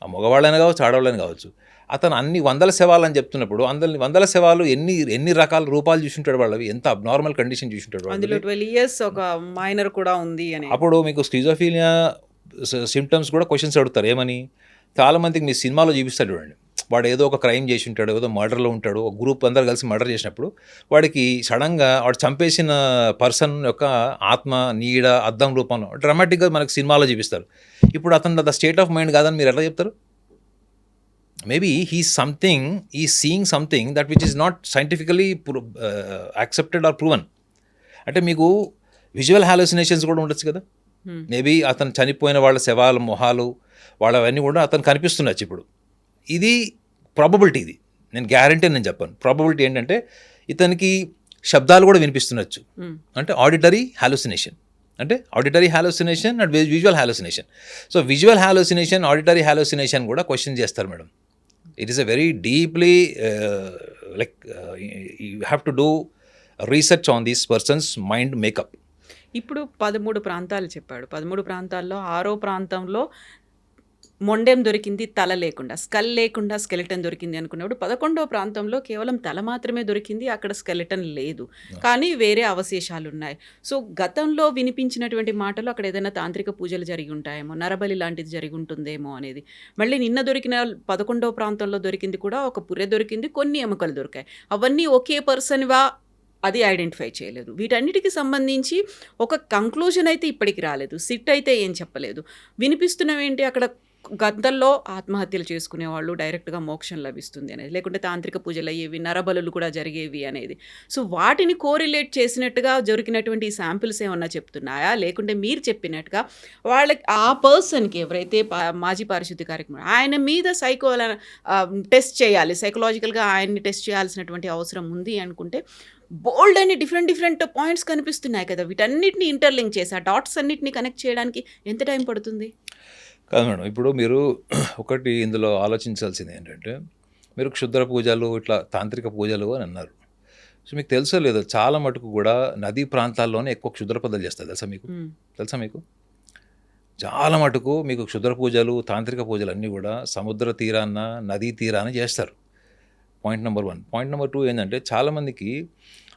ఆ మగవాళ్ళైనా కావచ్చు, ఆడవాళ్ళైనా కావచ్చు. అతను అన్ని వందల శవాలు అని చెప్తున్నప్పుడు వందల శవాలు ఎన్ని రకాల రూపాలు చూసుంటాడు వాళ్ళవి, ఎంత అబ్నార్మల్ కండిషన్ చూసుంటాడు అందులో వాళ్ళు. 12 ఇయర్స్ ఒక మైనర్ కూడా ఉంది అని. అప్పుడు మీకు స్కిజోఫీనియా సిమ్టమ్స్ కూడా క్వశ్చన్స్ అడుగుతారు ఏమని. చాలామందికి మీ సినిమాలో చూపిస్తాడు చూడండి, వాడు ఏదో ఒక క్రైమ్ చేసి ఉంటాడు, ఏదో మర్డర్లో ఉంటాడు, ఒక గ్రూప్ అందరు కలిసి మర్డర్ చేసినప్పుడు వాడికి సడన్గా వాడు చంపేసిన పర్సన్ యొక్క ఆత్మ నీడ అద్దం రూపంలో డ్రామాటిక్గా మనకి సినిమాలో చూపిస్తారు. ఇప్పుడు అతను ద స్టేట్ ఆఫ్ మైండ్ కాదని మీరు ఎట్లా చెప్తారు? Maybe seeing something that which is not scientifically accepted or proven. అంటే మీకు విజువల్ హాలోసినేషన్స్ కూడా ఉండొచ్చు కదా. మేబీ అతను చనిపోయిన వాళ్ళ శవాల మొహాలు వాళ్ళవన్నీ కూడా అతను కనిపిస్తుండొచ్చు. ఇప్పుడు ఇది ప్రాబబిలిటీ, ఇది నేను గ్యారంటీ నేను చెప్పాను. ప్రాబబిలిటీ ఏంటంటే ఇతనికి శబ్దాలు కూడా వినిపిస్తుండొచ్చు, అంటే auditory hallucination, and visual hallucination. So visual hallucination, auditory hallucination కూడా క్వశ్చన్ చేస్తారు madam. It is a very deeply you have to do research on these persons mind makeup. ఇప్పుడు 13 ప్రాంతాలు చెప్పాడు. 13 ప్రాంతాల్లో 6వ ప్రాంతంలో మొండెం దొరికింది, తల లేకుండా, స్కల్ లేకుండా స్కెలిటన్ దొరికింది అనుకున్నప్పుడు 11వ ప్రాంతంలో కేవలం తల మాత్రమే దొరికింది, అక్కడ స్కెలిటన్ లేదు, కానీ వేరే అవశేషాలు ఉన్నాయి. సో గతంలో వినిపించినటువంటి మాటలు అక్కడ ఏదైనా తాంత్రిక పూజలు జరిగి ఉంటాయేమో, నరబలి లాంటిది జరిగి ఉంటుందేమో అనేది. మళ్ళీ నిన్న దొరికిన 11వ ప్రాంతంలో దొరికింది కూడా ఒక పుర్రె దొరికింది, కొన్ని ఎముకలు దొరికాయి. అవన్నీ ఒకే పర్సన్వా అది ఐడెంటిఫై చేయలేదు. వీటన్నిటికి సంబంధించి ఒక కంక్లూజన్ అయితే ఇప్పటికి రాలేదు. సిట్ అయితే ఏం చెప్పలేదు. వినిపిస్తున్నవేంటి, అక్కడ గతంలో ఆత్మహత్యలు చేసుకునేవాళ్ళు డైరెక్ట్గా మోక్షం లభిస్తుంది అనేది, లేకుంటే తాంత్రిక పూజలు అయ్యేవి, నరబలులు కూడా జరిగేవి అనేది. సో వాటిని కోరిలేట్ చేసినట్టుగా దొరికినటువంటి శాంపిల్స్ ఏమన్నా చెప్తున్నాయా, లేకుంటే మీరు చెప్పినట్టుగా వాళ్ళకి ఆ పర్సన్కి ఎవరైతే మాజీ పారిశుద్ధ్య కార్యక్రమం ఆయన మీద టెస్ట్ చేయాలి, సైకలాజికల్గా ఆయన్ని టెస్ట్ చేయాల్సినటువంటి అవసరం ఉంది అనుకుంటే బోల్డ్ అని డిఫరెంట్ పాయింట్స్ కనిపిస్తున్నాయి కదా. వీటన్నిటిని ఇంటర్లింక్ చేసి ఆ డాట్స్ అన్నిటిని కనెక్ట్ చేయడానికి ఎంత టైం పడుతుంది? కాదు మేడం, ఇప్పుడు మీరు ఒకటి ఇందులో ఆలోచించాల్సింది ఏంటంటే, మీరు క్షుద్ర పూజలు ఇట్లా తాంత్రిక పూజలు అని అన్నారు. సో మీకు తెలుసో లేదో చాలా మటుకు కూడా నదీ ప్రాంతాల్లోనే ఎక్కువ క్షుద్ర పూజలు చేస్తారు. తెలుసా మీకు చాలా మటుకు మీకు క్షుద్ర పూజలు తాంత్రిక పూజలు అన్నీ కూడా సముద్ర తీరాన నదీ తీరాన చేస్తారు. Point number 1. పాయింట్ నెంబర్ 2 ఏంటంటే, చాలామందికి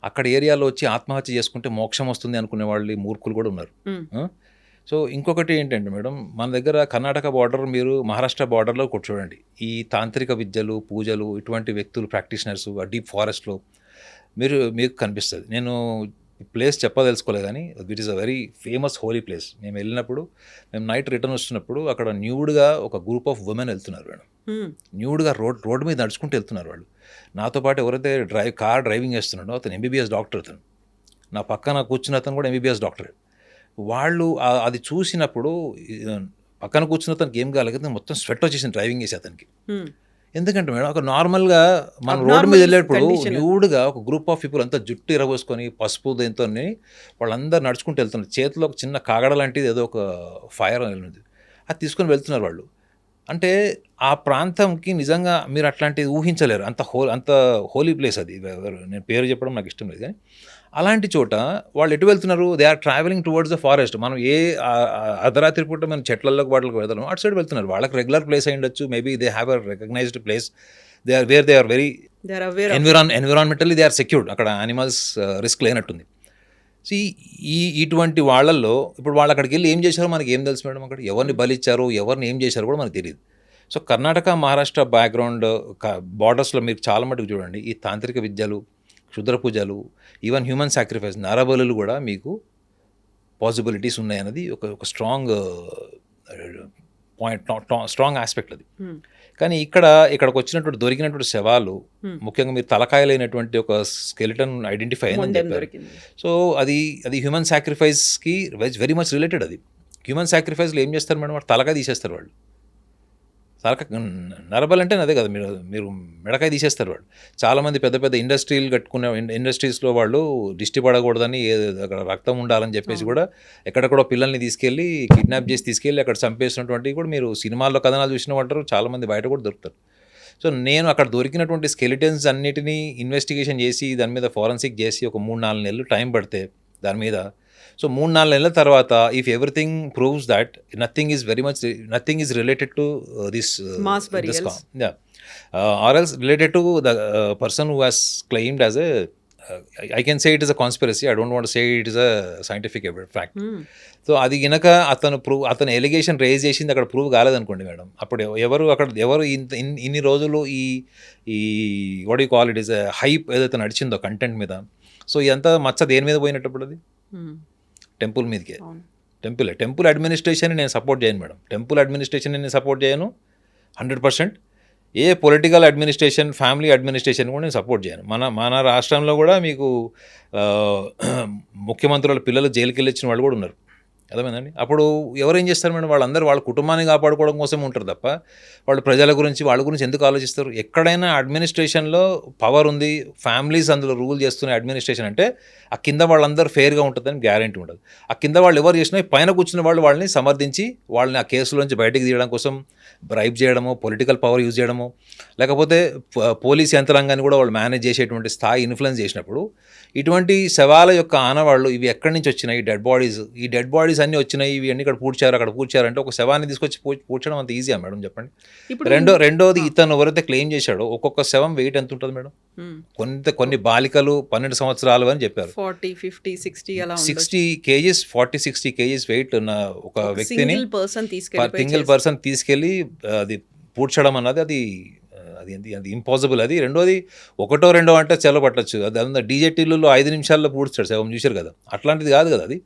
అక్కడ ఏరియాలో వచ్చి ఆత్మహత్య చేసుకుంటే మోక్షం వస్తుంది అనుకునే వాళ్ళు మూర్ఖులు కూడా ఉన్నారు. సో ఇంకొకటి ఏంటంటే మేడం, మన దగ్గర కర్ణాటక బార్డర్, మీరు మహారాష్ట్ర బార్డర్లో కూర్చోండి, ఈ తాంత్రిక విద్యలు పూజలు ఇటువంటి వ్యక్తులు ప్రాక్టీషనర్స్ ఆ డీప్ ఫారెస్ట్లో మీకు కనిపిస్తుంది. నేను ప్లేస్ చెప్పదలుచుకోలేదు, కానీ it is a very famous holy place. మేము వెళ్ళినప్పుడు, మేము నైట్ రిటర్న్ వస్తున్నప్పుడు అక్కడ న్యూడ్గా ఒక గ్రూప్ ఆఫ్ ఉమెన్ వెళ్తున్నారు మేడం. న్యూడ్గా రోడ్డు మీద నడుచుకుంటూ వెళ్తున్నారు వాళ్ళు. నాతో పాటు ఎవరైతే కార్ డ్రైవింగ్ చేస్తున్నాడో అతను ఎంబీబీఎస్ డాక్టర్, అతను నా పక్కన కూర్చున్న అతను కూడా ఎంబీబీఎస్ డాక్టర్. వాళ్ళు అది చూసినప్పుడు పక్కన కూర్చున్న అతనికి ఏం కాలేదు, మొత్తం స్వెట్ వచ్చేసింది డ్రైవింగ్ చేసి అతనికి. ఎందుకంటే మేడం, ఒక నార్మల్గా మనం రోడ్డు మీద వెళ్ళేటప్పుడు న్యూడ్గా ఒక గ్రూప్ ఆఫ్ పీపుల్ అంతా జుట్టు ఇరబోసుకొని పసుపు దీంతో వాళ్ళందరూ నడుచుకుంటూ వెళ్తున్నారు. చేతిలో ఒక చిన్న కాగడ లాంటిది ఏదో ఒక ఫైర్ ఉంది, అది తీసుకొని వెళ్తున్నారు వాళ్ళు. అంటే ఆ ప్రాంతంకి నిజంగా మీరు అట్లాంటిది ఊహించలేరు, అంత హోలీ ప్లేస్ అది. నేను పేరు చెప్పడం నాకు ఇష్టం లేదు, కానీ అలాంటి చోట వాళ్ళు ఎటు వెళ్తున్నారు, they are travelling towards the forest. మనం ఏ అర్ధరాత్రి పూట మనం చెట్లలోకి వాటికి వెళ్తాం, అటు సైడ్ వెళ్తున్నారు. వాళ్ళకి రెగ్యులర్ ప్లేస్ అయి ఉండొచ్చు, maybe they have a recognised place, they are very environmentally they are secured. అక్కడ యానిమల్స్ రిస్క్ లేనట్టుంది. సో ఇటువంటి వాళ్ళల్లో ఇప్పుడు వాళ్ళు అక్కడికి వెళ్ళి ఏం చేశారో మనకి ఏం తెలుసు మేడం, అక్కడ ఎవరిని బలిచ్చారో ఎవరిని ఏం చేశారో కూడా మనకు తెలియదు. సో కర్ణాటక మహారాష్ట్ర బ్యాక్గ్రౌండ్ బార్డర్స్లో మీరు చాలా మటుకు చూడండి, ఈ తాంత్రిక విద్యలు, క్షుద్ర పూజలు, ఈవెన్ హ్యూమన్ సాక్రిఫైస్, నరబలులు కూడా మీకు పాసిబిలిటీస్ ఉన్నాయన్నది ఒక స్ట్రాంగ్ పాయింట్, స్ట్రాంగ్ ఆస్పెక్ట్ అది. కానీ ఇక్కడికి వచ్చినటువంటి దొరికినటువంటి శవాలు, ముఖ్యంగా మీరు తలకాయలైనటువంటి ఒక స్కెలిటన్ ఐడెంటిఫై అయిందని చెప్పారు. సో అది హ్యూమన్ సాక్రిఫైస్కి వెరీ మచ్ రిలేటెడ్. అది హ్యూమన్ సాక్రిఫైస్లో ఏం చేస్తారు మేడం, తలకాయ తీసేస్తారు వాళ్ళు. నరబల్ అంటే అదే కదా, మీరు మెడకాయ తీసేస్తారు వాళ్ళు. చాలామంది పెద్ద పెద్ద ఇండస్ట్రీలు కట్టుకునే ఇండస్ట్రీస్లో వాళ్ళు దిష్టి పడకూడదని, అక్కడ రక్తం ఉండాలని చెప్పేసి కూడా ఎక్కడెక్కడో పిల్లల్ని తీసుకెళ్ళి కిడ్నాప్ చేసి తీసుకెళ్ళి అక్కడ చంపేసినటువంటి కూడా మీరు సినిమాల్లో కథనాలు చూసిన వాటారు, చాలామంది బయట కూడా దొరుకుతారు. సో నేను అక్కడ దొరికినటువంటి స్కెలిటన్స్ అన్నిటినీ ఇన్వెస్టిగేషన్ చేసి దాని మీద ఫారెన్సిక్ చేసి ఒక 3-4 నెలలు టైం పడితే దాని మీద సో 3-4 నెలల తర్వాత if everything proves that nothing is related to this Mass burials. or else related to the person who has claimed as a I can say it is a conspiracy. I don't want to say it is a scientific fact. So అది గినక అతను allegation raise చేసింది అక్కడ prove కాలేదనుకోండి madam, అప్పుడు ఎవరు ఇన్ని రోజులు ఈ what you call it is hype ఏదైతే నడిచిందో కంటెంట్ మీద, సో ఇదంతా మచ్చ దేని మీద పోయినప్పుడు అది టెంపుల్ మీదకే. టెంపుల్ అడ్మినిస్ట్రేషన్ నేను సపోర్ట్ చేయను మేడం, టెంపుల్ అడ్మినిస్ట్రేషన్ నేను సపోర్ట్ చేయను 100%. ఏ పొలిటికల్ అడ్మినిస్ట్రేషన్, ఫ్యామిలీ అడ్మినిస్ట్రేషన్ కూడా నేను సపోర్ట్ చేయను. మన రాష్ట్రంలో కూడా మీకు ముఖ్యమంత్రుల పిల్లలు జైలుకి వెళ్ళొచ్చిన వాళ్ళు కూడా ఉన్నారు, అర్థమైందండి. అప్పుడు ఎవరు ఏం చేస్తారు మేడం, వాళ్ళందరూ వాళ్ళ కుటుంబాన్ని కాపాడుకోవడం కోసం ఉంటారు తప్ప వాళ్ళు ప్రజల గురించి వాళ్ళ గురించి ఎందుకు ఆలోచిస్తారు? ఎక్కడైనా అడ్మినిస్ట్రేషన్లో పవర్ ఉంది, ఫ్యామిలీస్ అందులో రూల్ చేస్తున్న అడ్మినిస్ట్రేషన్ అంటే ఆ కింద వాళ్ళందరూ ఫెయిర్గా ఉంటుందని గ్యారెంటీ ఉండదు. ఆ కింద వాళ్ళు ఎవరు చేసినా పైన కూర్చున్న వాళ్ళు వాళ్ళని సమర్థించి వాళ్ళని ఆ కేసులోంచి బయటకు తీయడం కోసం బ్రైబ్ చేయడము, పొలిటికల్ పవర్ యూజ్ చేయడము, లేకపోతే పోలీస్ యంత్రాంగాన్ని కూడా వాళ్ళు మేనేజ్ చేసేటువంటి స్థాయి ఇన్ఫ్లుయెన్స్ చేసినప్పుడు ఇటువంటి శవాల యొక్క ఆనవాళ్ళు ఇవి ఎక్కడి నుంచి వచ్చినాయి? ఈ డెడ్ బాడీస్ అన్నీ వచ్చినాయి, ఇవి అన్ని ఇక్కడ పూడ్చారు అక్కడ పూడ్చారు అంటే ఒక శవాన్ని తీసుకొచ్చి పూడ్చడం అంత ఈజీయా మేడం చెప్పండి? రెండోది ఇతను ఎవరైతే క్లెయిమ్ చేశాడో ఒక్కొక్క శవం వెయిట్ ఎంత ఉంటుంది మేడం? కొన్ని బాలికలు 12 సంవత్సరాలు అని చెప్పారు, 60 kgs 40-60 kgs వెయిట్ ఉన్న ఒక వ్యక్తిని సింగిల్ పర్సన్ తీసుకెళ్ళి అది పూడ్చడం అన్నది అది ఇంపాసిబుల్. అది రెండోది ఒకటో రెండో అంటే చెల్ల పట్టచ్చు, అది డీజేటీలలో 5 నిమిషాల్లో పూడ్చాడు శవం, చూశారు కదా, అట్లాంటిది కాదు కదా అది.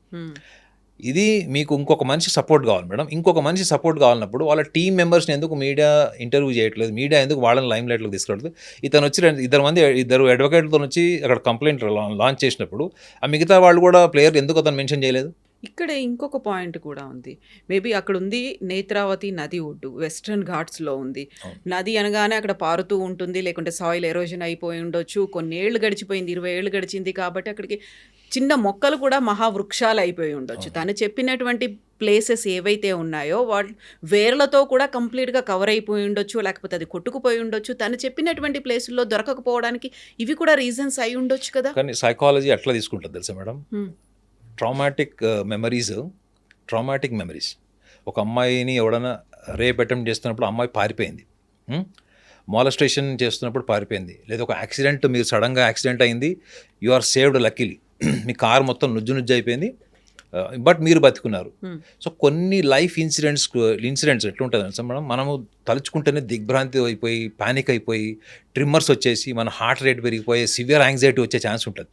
ఇది మీకు ఇంకొక మనిషి సపోర్ట్ కావాలి మేడం. ఇంకొక మనిషి సపోర్ట్ కావాలన్నప్పుడు వాళ్ళ టీం మెంబర్స్ని ఎందుకు మీడియా ఇంటర్వ్యూ చేయట్లేదు, మీడియా ఎందుకు వాళ్ళని లైమ్ లైట్లోకి తీసుకురావట్లేదు? ఇతను వచ్చి ఇద్దరు అడ్వకేట్లతో వచ్చి అక్కడ కంప్లైంట్ లాంచ్ చేసినప్పుడు ఆ మిగతా వాళ్ళు కూడా ప్లేయర్ ఎందుకు అతను మెన్షన్ చేయలేదు? ఇక్కడ ఇంకొక పాయింట్ కూడా ఉంది. మేబీ అక్కడ ఉంది నేత్రావతి నది ఒడ్డు, వెస్ట్రన్ ఘాట్స్లో ఉంది. నది అనగానే అక్కడ పారుతూ ఉంటుంది, లేకుంటే సాయిల్ ఎరోజన్ అయిపోయి ఉండొచ్చు, కొన్ని ఏళ్ళు గడిచిపోయింది, 20 ఏళ్ళు గడిచింది కాబట్టి అక్కడికి చిన్న మొక్కలు కూడా మహావృక్షాలు అయిపోయి ఉండొచ్చు. తను చెప్పినటువంటి ప్లేసెస్ ఏవైతే ఉన్నాయో వాళ్ళు వేర్లతో కూడా కంప్లీట్గా కవర్ అయిపోయి ఉండొచ్చు, లేకపోతే అది కొట్టుకుపోయి ఉండొచ్చు. తను చెప్పినటువంటి ప్లేసుల్లో దొరకకపోవడానికి ఇవి కూడా రీజన్స్ అయి ఉండొచ్చు కదా. కానీ సైకాలజీ అట్లా తీసుకుంటుంది తెలుసా మేడం, ట్రామాటిక్ మెమరీస్. ఒక అమ్మాయిని ఎవడైనా రేప్ అటెంప్ట్ చేస్తున్నప్పుడు అమ్మాయి పారిపోయింది, మాలస్ట్రేషన్ చేస్తున్నప్పుడు పారిపోయింది, లేదా ఒక యాక్సిడెంట్, మీరు సడన్గా యాక్సిడెంట్ అయింది, యు ఆర్ సేవ్డ్ లక్కీలీ, మీ కారు మొత్తం నుజ్జు అయిపోయింది, బట్ మీరు బతుకున్నారు. సో కొన్ని లైఫ్ ఇన్సిడెంట్స్ ఎట్లుంటుంది అంటే మనము తలుచుకుంటేనే దిగ్భ్రాంతి అయిపోయి, పానిక్ అయిపోయి, ట్రిమ్మర్స్ వచ్చేసి మన హార్ట్ రేట్ పెరిగిపోయి సివియర్ యాంగ్జైటీ వచ్చే ఛాన్స్ ఉంటుంది.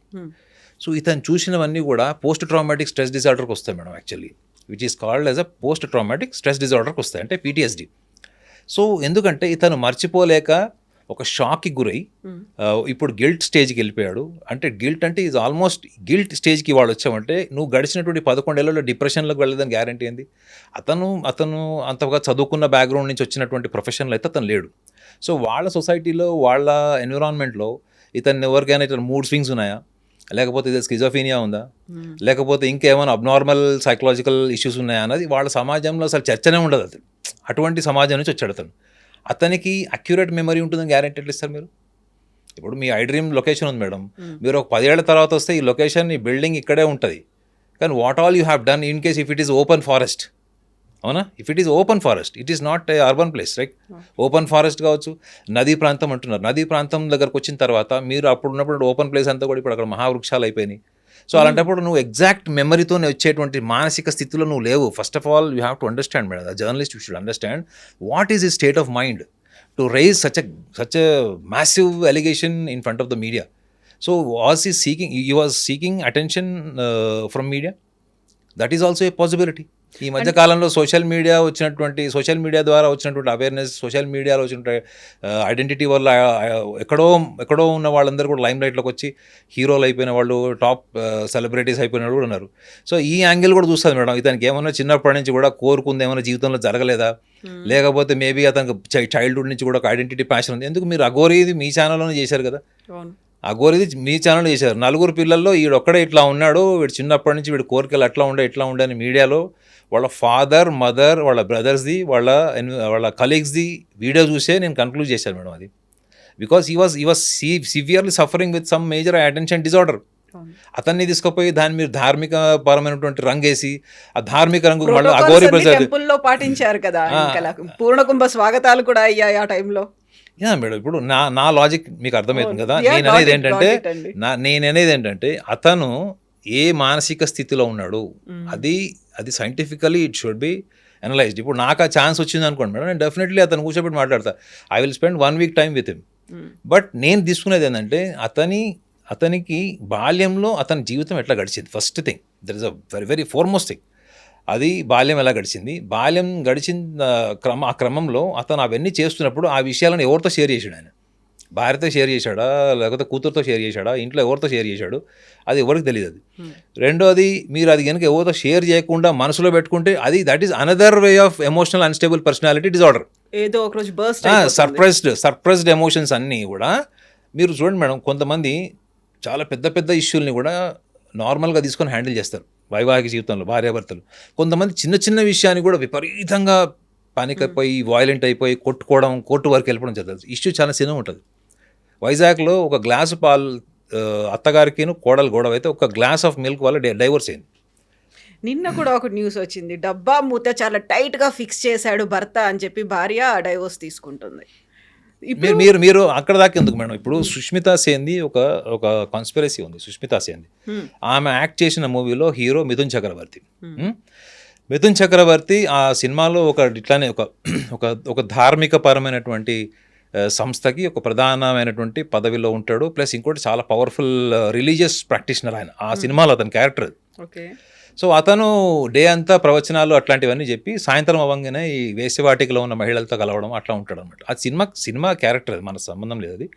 సో ఇతను చూసినవన్నీ కూడా పోస్ట్ ట్రామాటిక్ స్ట్రెస్ డిజార్డర్కి వస్తాయి madam, actually which is called as a post traumatic stress డిజార్డర్కి వస్తాయి, అంటే PTSD. సో ఎందుకంటే ఇతను మర్చిపోలేక ఒక షాక్కి గురై ఇప్పుడు గిల్ట్ స్టేజ్కి వెళ్ళిపోయాడు. అంటే గిల్ట్ అంటే ఇది ఆల్మోస్ట్ గిల్ట్ స్టేజ్కి వాళ్ళు వచ్చామంటే నువ్వు గడిచినటువంటి 11 ఏళ్లలో డిప్రెషన్లోకి వెళ్ళదని గ్యారంటీ ఏంది? అతను అంతగా చదువుకున్న బ్యాక్గ్రౌండ్ నుంచి వచ్చినటువంటి ప్రొఫెషనల్ అయితే అతను లేడు. సో వాళ్ళ సొసైటీలో, వాళ్ళ ఎన్విరాన్మెంట్లో ఇతను ఎవరికైనా ఇతను మూడ్ స్వింగ్స్ ఉన్నాయా, లేకపోతే ఇది స్కిజోఫీనియా ఉందా, లేకపోతే ఇంకేమైనా అబ్నార్మల్ సైకలాజికల్ ఇష్యూస్ ఉన్నాయా అన్నది వాళ్ళ సమాజంలో అసలు చర్చనే ఉండదు. అతను అటువంటి సమాజం నుంచి వచ్చాడు. అతనికి అక్యురేట్ మెమరీ ఉంటుందని గ్యారెంటీ ఎట్లా ఇస్తారు మీరు? ఇప్పుడు మీ ఐ డ్రీమ్ లొకేషన్ ఉంది మేడం, మీరు ఒక 10 ఏళ్ల తర్వాత వస్తే ఈ లొకేషన్, ఈ బిల్డింగ్ ఇక్కడే ఉంటుంది, కానీ what all you have done in case if it is open forest, అవునా? If it is open forest, it is not a urban place, right? Open forest కావచ్చు, నదీ ప్రాంతం అంటున్నారు, నదీ ప్రాంతం దగ్గరకు వచ్చిన తర్వాత మీరు అప్పుడు ఉన్నప్పుడు ఓపెన్ ప్లేస్ అంతా కూడా ఇప్పుడు అక్కడ మహావృక్షాలు అయిపోయినాయి. సో అలాంటప్పుడు నువ్వు ఎగ్జాక్ట్ మెమరీతో వచ్చేటువంటి మానసిక స్థితిలో నువ్వు లేవు. First of all you have to understand madam, the journalist you should understand what is his state of mind to raise such a massive allegation in front of the media. So he was seeking attention from media? That is also a possibility. ఈ మధ్య కాలంలో social media ద్వారా వచ్చినటువంటి awareness, social మీడియాలో వచ్చిన identity వల్ల ఎక్కడో ఉన్న వాళ్ళందరూ కూడా లైమ్ లైట్లోకి వచ్చి హీరోలు అయిపోయిన వాళ్ళు, టాప్ సెలబ్రిటీస్ అయిపోయిన వాళ్ళు కూడా ఉన్నారు. సో ఈ యాంగిల్ కూడా చూస్తుంది మేడం. ఇతనికి ఏమన్నా చిన్నప్పటి నుంచి కూడా కోరుకుంది ఏమైనా జీవితంలో జరగలేదా, లేకపోతే మేబీ అతనికి చైల్డ్హుడ్ నుంచి కూడా ఒక ఐడెంటిటీ ప్యాషన్ ఉంది. ఎందుకు మీరు అఘోరీది మీ ఛానల్లోనే చేశారు కదా, అఘోరీది మీ ఛానల్లో చేశారు. 4 పిల్లల్లో వీడొక్కడే ఇట్లా ఉన్నాడు, వీడు చిన్నప్పటి నుంచి వీడు కోరికలు అట్లా ఉండే అని మీడియాలో వాళ్ళ ఫాదర్, మదర్, వాళ్ళ బ్రదర్స్ది, వాళ్ళ కలీగ్స్ది వీడియో చూసే నేను కన్క్లూడ్ చేశాను మేడం అది. Because he was severely suffering with some major attention disorder. అతన్ని తీసుకుపోయి దాన్ని మీరు ధార్మిక పరమైనటువంటి రంగేసి ఆ ధార్మిక రంగు మళ్ళీ అఘోరి ప్రసాద్ టెంపుల్లో పాటించారు కదా, ఇంకా పూర్ణకుంభ స్వాగతాలు కూడా అయ్యాయి ఆ టైంలో. మేడం ఇప్పుడు నా లాజిక్ మీకు అర్థమవుతుంది కదా. Yeah, నేననేది ఏంటంటే అతను ఏ మానసిక స్థితిలో ఉన్నాడు అది scientifically it should be analysed. ఇప్పుడు నాకు ఆ ఛాన్స్ వచ్చింది అనుకోండి మేడం, నేను డెఫినెట్లీ అతను కూర్చోబెట్టి మాట్లాడతా. I will spend 1 week time with him. But నేను తీసుకునేది ఏంటంటే అతనికి బాల్యంలో అతని జీవితం ఎట్లా గడిచింది. First thing, that is a very very foremost thing. అది బాల్యం ఎలా గడిచింది, బాల్యం గడిచిన ఆ క్రమంలో అతను అవన్నీ చేస్తున్నప్పుడు ఆ విషయాలను ఎవరితో షేర్ చేశాడు, ఆయన భార్యతో షేర్ చేశాడా, లేకపోతే కూతురుతో షేర్ చేశాడా, ఇంట్లో ఎవరితో షేర్ చేశాడు, అది ఎవరికి తెలియదు. అది రెండోది, మీరు అది కనుక ఎవరితో షేర్ చేయకుండా మనసులో పెట్టుకుంటే that is another way of emotional unstable personality disorder. ఏదో ఒక రోజు బర్స్ట్ సర్ప్రైజ్డ్ ఎమోషన్స్ అన్నీ కూడా మీరు చూడండి మేడం. కొంతమంది చాలా పెద్ద పెద్ద ఇష్యూల్ని కూడా నార్మల్గా తీసుకొని హ్యాండిల్ చేస్తారు వైవాహిక జీవితంలో భార్యాభర్తలు. కొంతమంది చిన్న చిన్న విషయాన్ని కూడా విపరీతంగా పానిక్ అయిపోయి వాయిలెంట్ అయిపోయి కొట్టుకోవడం, కోర్టు వరకు వెళ్ళిపోవడం జరుగుతుంది. ఇష్యూ చాలా చిన్నగా ఉంటుంది. వైజాగ్లో ఒక గ్లాసు పాలు అత్తగారికిను కోడలు గొడవ అయితే ఒక గ్లాస్ ఆఫ్ మిల్క్ వల్ల డైవర్స్ అయింది. నిన్న కూడా ఒక న్యూస్ వచ్చింది, డబ్బా మూత చాలా టైట్గా ఫిక్స్ చేశాడు భర్త అని చెప్పి భార్య డైవోర్స్ తీసుకుంటుంది. మీరు అక్కడ దాకా ఎందుకు మేడం. ఇప్పుడు సుష్మితా సేన్ది ఒక కాన్స్పిరసీ ఉంది. సుష్మితా సేన్ది ఆమె యాక్ట్ చేసిన మూవీలో హీరో మిథున్ చక్రవర్తి. మిథున్ చక్రవర్తి ఆ సినిమాలో ఇట్లానే ఒక ధార్మిక పరమైనటువంటి సంస్థకి ఒక ప్రధానమైనటువంటి పదవిలో ఉంటాడు. ప్లస్ ఇంకోటి చాలా పవర్ఫుల్ రిలీజియస్ ప్రాక్టీషనర్ ఆయన. ఆ సినిమాలో అతని క్యారెక్టర్. ఓకే. సో అతను డే అంతా ప్రవచనాలు అట్లాంటివన్నీ చెప్పి సాయంత్రం అవ్వగానే ఈ వేశ్యవాటికలో ఉన్న మహిళలతో కలవడం అట్లా ఉంటాడు అనమాట. ఆ సినిమా క్యారెక్టర్, అది మనకు సంబంధం లేదు. అది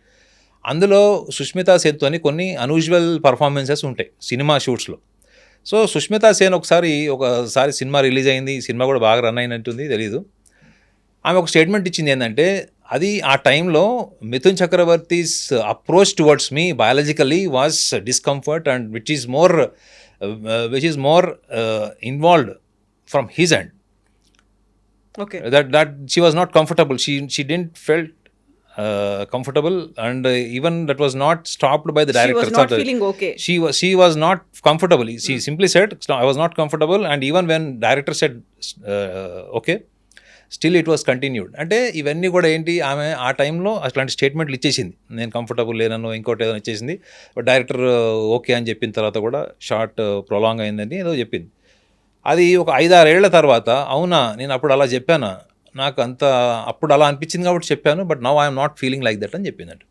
అందులో సుష్మితా సేన్తో కొన్ని అన్యూజువల్ పర్ఫార్మెన్సెస్ ఉంటాయి సినిమా షూట్స్లో. సో సుష్మితా సేన్ ఒకసారి సినిమా రిలీజ్ అయింది, సినిమా కూడా బాగా రన్ అయినట్టుంది, తెలీదు. ఆమె ఒక స్టేట్మెంట్ ఇచ్చింది ఏంటంటే, అది ఆ టైంలో Mithun Chakraborty's approach towards me biologically was discomfort and which is more involved from his end. Okay. That she was not comfortable. She didn't felt comfortable, and even that was not stopped by the director. She was not feeling okay. She was not comfortable. She simply said, "I was not comfortable," and even when director said, "Okay," still it was continued. అంటే ఇవన్నీ కూడా ఏంటి, ఆమె ఆ టైంలో అట్లాంటి స్టేట్మెంట్లు ఇచ్చేసింది. నేను కంఫర్టబుల్ లేనను ఇంకోటి ఏదైనా ఇచ్చేసింది. బట్ డైరెక్టర్ ఓకే అని చెప్పిన తర్వాత కూడా షార్ట్ ప్రొలాంగ్ అయిందని ఏదో చెప్పింది. అది ఒక 5-6 ఏళ్ల తర్వాత, అవునా నేను అప్పుడు అలా చెప్పానా, నాకు అప్పుడు అలా అనిపించింది కాబట్టి చెప్పాను, but now I'm not feeling like that అని చెప్పిందంట.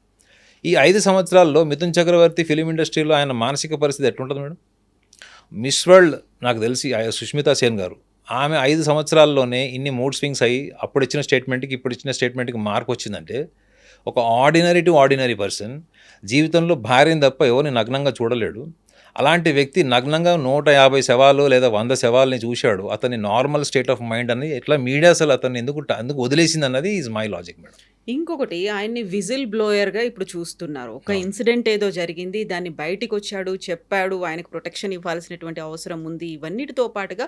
ఈ 5 సంవత్సరాల్లో మిథున్ చక్రవర్తి ఫిలిం ఇండస్ట్రీలో ఆయన మానసిక పరిస్థితి ఎట్లుంటుంది మేడం? మిస్ వరల్డ్ నాకు తెలిసి సుష్మితా సేన్ గారు, ఆమె 5 సంవత్సరాల్లోనే ఇన్ని మూడ్ స్వింగ్స్ అయ్యి అప్పుడు ఇచ్చిన స్టేట్మెంట్కి ఇప్పుడు ఇచ్చిన స్టేట్మెంట్కి మార్పు వచ్చిందంటే, ఒక ఆర్డినరీ టు ఆర్డినరీ పర్సన్ జీవితంలో భార్యని తప్ప ఎవరిని నగ్నంగా చూడలేడు. అలాంటి వ్యక్తి నగ్నంగా 150 శవాలు లేదా 100 శవాలని చూశాడు. అతని నార్మల్ స్టేట్ ఆఫ్ మైండ్ అని ఎట్లా మీడియా అసలు అతన్ని ఎందుకు వదిలేసింది అన్నది ఈజ్ మై లాజిక్ మేడం. ఇంకొకటి, ఆయన్ని విజిల్ బ్లోయర్గా ఇప్పుడు చూస్తున్నారు. ఒక ఇన్సిడెంట్ ఏదో జరిగింది, దాన్ని బయటికి వచ్చాడు, చెప్పాడు, ఆయనకు ప్రొటెక్షన్ ఇవ్వాల్సినటువంటి అవసరం ఉంది. ఇవన్నిటితో పాటుగా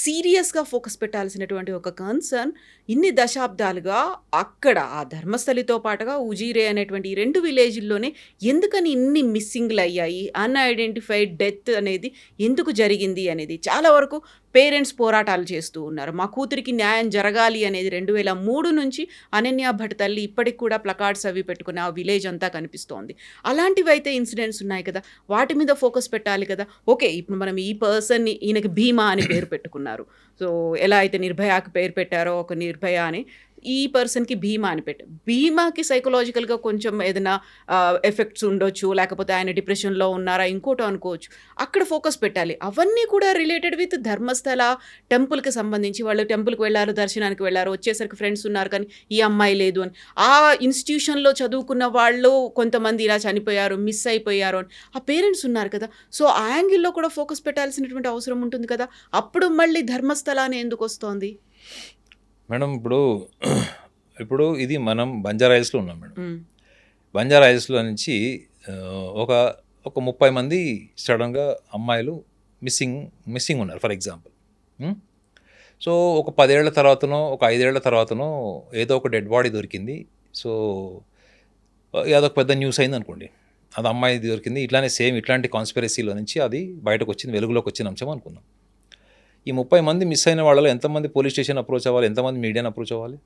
సీరియస్గా ఫోకస్ పెట్టాల్సినటువంటి ఒక కన్సర్న్ ఇన్ని దశాబ్దాలుగా అక్కడ ఆ ధర్మస్థలితో పాటుగా ఉజీరే అనేటువంటి ఈ 2 విలేజ్ల్లోనే ఎందుకని ఇన్ని మిస్సింగ్లు అయ్యాయి, అన్ఐడెంటిఫైడ్ డెత్ అనేది ఎందుకు జరిగింది అనేది చాలా వరకు పేరెంట్స్ పోరాటాలు చేస్తూ ఉన్నారు. మా కూతురికి న్యాయం జరగాలి అనేది 2003 నుంచి అనన్య భట్ తల్లి ఇప్పటికి కూడా ప్లకార్డ్స్ అవి పెట్టుకుని ఆ విలేజ్ అంతా కనిపిస్తోంది. అలాంటివి అయితే ఇన్సిడెంట్స్ ఉన్నాయి కదా, వాటి మీద ఫోకస్ పెట్టాలి కదా. ఓకే, ఇప్పుడు మనం ఈ పర్సన్ని, ఈయనకి భీమా అని పేరు పెట్టుకున్నారు. సో ఎలా అయితే నిర్భయాకి పేరు పెట్టారో ఒక నిర్భయ అని, ఈ పర్సన్కి భీమా అని పెట్టారు. భీమాకి సైకలాజికల్గా కొంచెం ఏదైనా ఎఫెక్ట్స్ ఉండొచ్చు, లేకపోతే ఆయన డిప్రెషన్లో ఉన్నారా ఇంకోటో అనుకోవచ్చు. అక్కడ ఫోకస్ పెట్టాలి. అవన్నీ కూడా రిలేటెడ్ విత్ ధర్మస్థల టెంపుల్కి సంబంధించి. వాళ్ళు టెంపుల్కి వెళ్ళారు, దర్శనానికి వెళ్ళారు, వచ్చేసరికి ఫ్రెండ్స్ ఉన్నారు కానీ ఈ అమ్మాయి లేదు అని. ఆ ఇన్స్టిట్యూషన్లో చదువుకున్న వాళ్ళు కొంతమంది ఇలా చనిపోయారు, మిస్ అయిపోయారు అని ఆ పేరెంట్స్ ఉన్నారు కదా. సో ఆ యాంగిల్లో కూడా ఫోకస్ పెట్టాల్సినటువంటి అవసరం ఉంటుంది కదా. అప్పుడు మళ్ళీ ధర్మస్థల అని ఎందుకు వస్తోంది మేడం? ఇప్పుడు ఇది మనం బంజారాయిల్స్లో ఉన్నాం మేడం. బంజారాయిల్స్లో నుంచి ఒక 30 మంది సడన్గా అమ్మాయిలు మిస్సింగ్ ఉన్నారు ఫర్ ఎగ్జాంపుల్. సో ఒక 10 ఏళ్ల తర్వాతనో ఒక 5 ఏళ్ల తర్వాతనో ఏదో ఒక డెడ్ బాడీ దొరికింది. సో అదొక పెద్ద న్యూస్ అయింది అనుకోండి. అది అమ్మాయి దొరికింది, ఇట్లానే సేమ్ ఇట్లాంటి కాన్స్పిరసీలో నుంచి అది బయటకు వచ్చింది, వెలుగులోకి వచ్చిన అంశం అనుకుందాం. ఈ 30 మంది మిస్ అయిన వాళ్ళలో ఎంతమంది పోలీస్ స్టేషన్ అప్రోచ్ అవ్వాలి, ఎంతమంది మీడియాని అప్రోచ్ అవ్వాలి?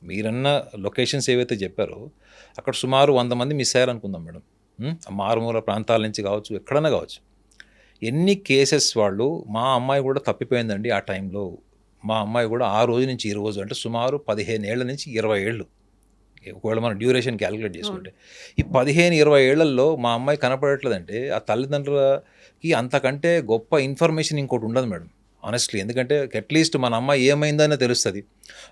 మీరన్న లొకేషన్స్ ఏవైతే చెప్పారో అక్కడ సుమారు 100 మంది మిస్ అయ్యారనుకుందాం మేడం. మారుమూల ప్రాంతాల నుంచి కావచ్చు, ఎక్కడన్నా కావచ్చు. ఎన్ని కేసెస్ వాళ్ళు, మా అమ్మాయి కూడా తప్పిపోయిందండి ఆ టైంలో, మా అమ్మాయి కూడా ఆ రోజు నుంచి ఈ రోజు అంటే సుమారు 15 ఏళ్ల నుంచి 20 ఏళ్ళు, ఒకవేళ మనం డ్యూరేషన్ క్యాలిక్యులేట్ చేసుకుంటే ఈ 15-20 ఏళ్లలో మా అమ్మాయి కనపడట్లేదంటే ఆ తల్లిదండ్రులకి అంతకంటే గొప్ప ఇన్ఫర్మేషన్ ఇంకోటి ఉండదు మేడం, ఆనెస్ట్లీ. ఎందుకంటే అట్లీస్ట్ మన అమ్మాయి ఏమైందనే తెలుస్తుంది.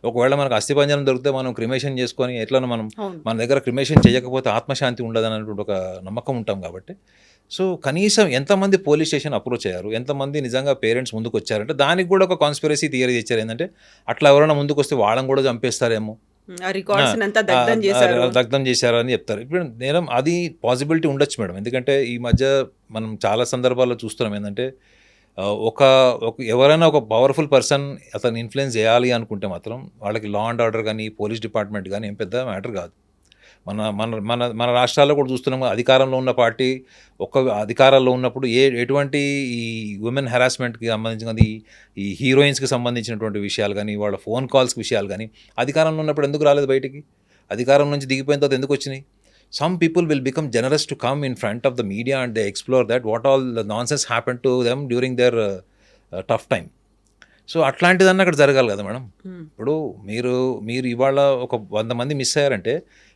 ఒకవేళ మనకు అస్థిపంజరం దొరికితే మనం క్రిమేషన్ చేసుకొని ఎట్లనో మనం మన దగ్గర క్రిమేషన్ చేయకపోతే ఆత్మశాంతి ఉండదు అన్నటువంటి ఒక నమ్మకం ఉంటాం కాబట్టి. సో కనీసం ఎంతమంది పోలీస్ స్టేషన్ అప్రోచ్ అయ్యారు, ఎంతమంది నిజంగా పేరెంట్స్ ముందుకు వచ్చారంటే దానికి కూడా ఒక కాన్స్పిరసీ థియరీ తెచ్చారు. ఏంటంటే అట్లా ఎవరైనా ముందుకు వస్తే వాళ్ళని కూడా చంపేస్తారేమో, దగ్ధం చేశారు అని చెప్తారు. ఇప్పుడు నేరం అది పాసిబిలిటీ ఉండొచ్చు మేడం. ఎందుకంటే ఈ మధ్య మనం చాలా సందర్భాల్లో చూస్తున్నాం ఏంటంటే ఒక ఎవరైనా ఒక పవర్ఫుల్ పర్సన్ అతను ఇన్ఫ్లుయెన్స్ చేయాలి అనుకుంటే మాత్రం వాళ్ళకి లా అండ్ ఆర్డర్ కానీ పోలీస్ డిపార్ట్మెంట్ కానీ ఏం పెద్ద మ్యాటర్ కాదు. మన మన మన మన రాష్ట్రాల్లో కూడా చూస్తున్నాం, అధికారంలో ఉన్న పార్టీ అధికారాల్లో ఉన్నప్పుడు ఎటువంటి ఈ ఉమెన్ హెరాస్మెంట్కి సంబంధించినది, ఈ హీరోయిన్స్కి సంబంధించినటువంటి విషయాలు కానీ, వాళ్ళ ఫోన్ కాల్స్కి విషయాలు కానీ అధికారంలో ఉన్నప్పుడు ఎందుకు రాలేదు బయటికి? అధికారం నుంచి దిగిపోయిన తర్వాత ఎందుకు వచ్చినాయి? Some people will become generous to come in front of the media and they explore that what all the nonsense happened to them during their tough time. So అట్లాంటిదన్నా అక్కడ జరగాలి కదా మేడం. ఇప్పుడు మీరు ఇవాళ ఒక 100 మంది మిస్ అయ్యారంటే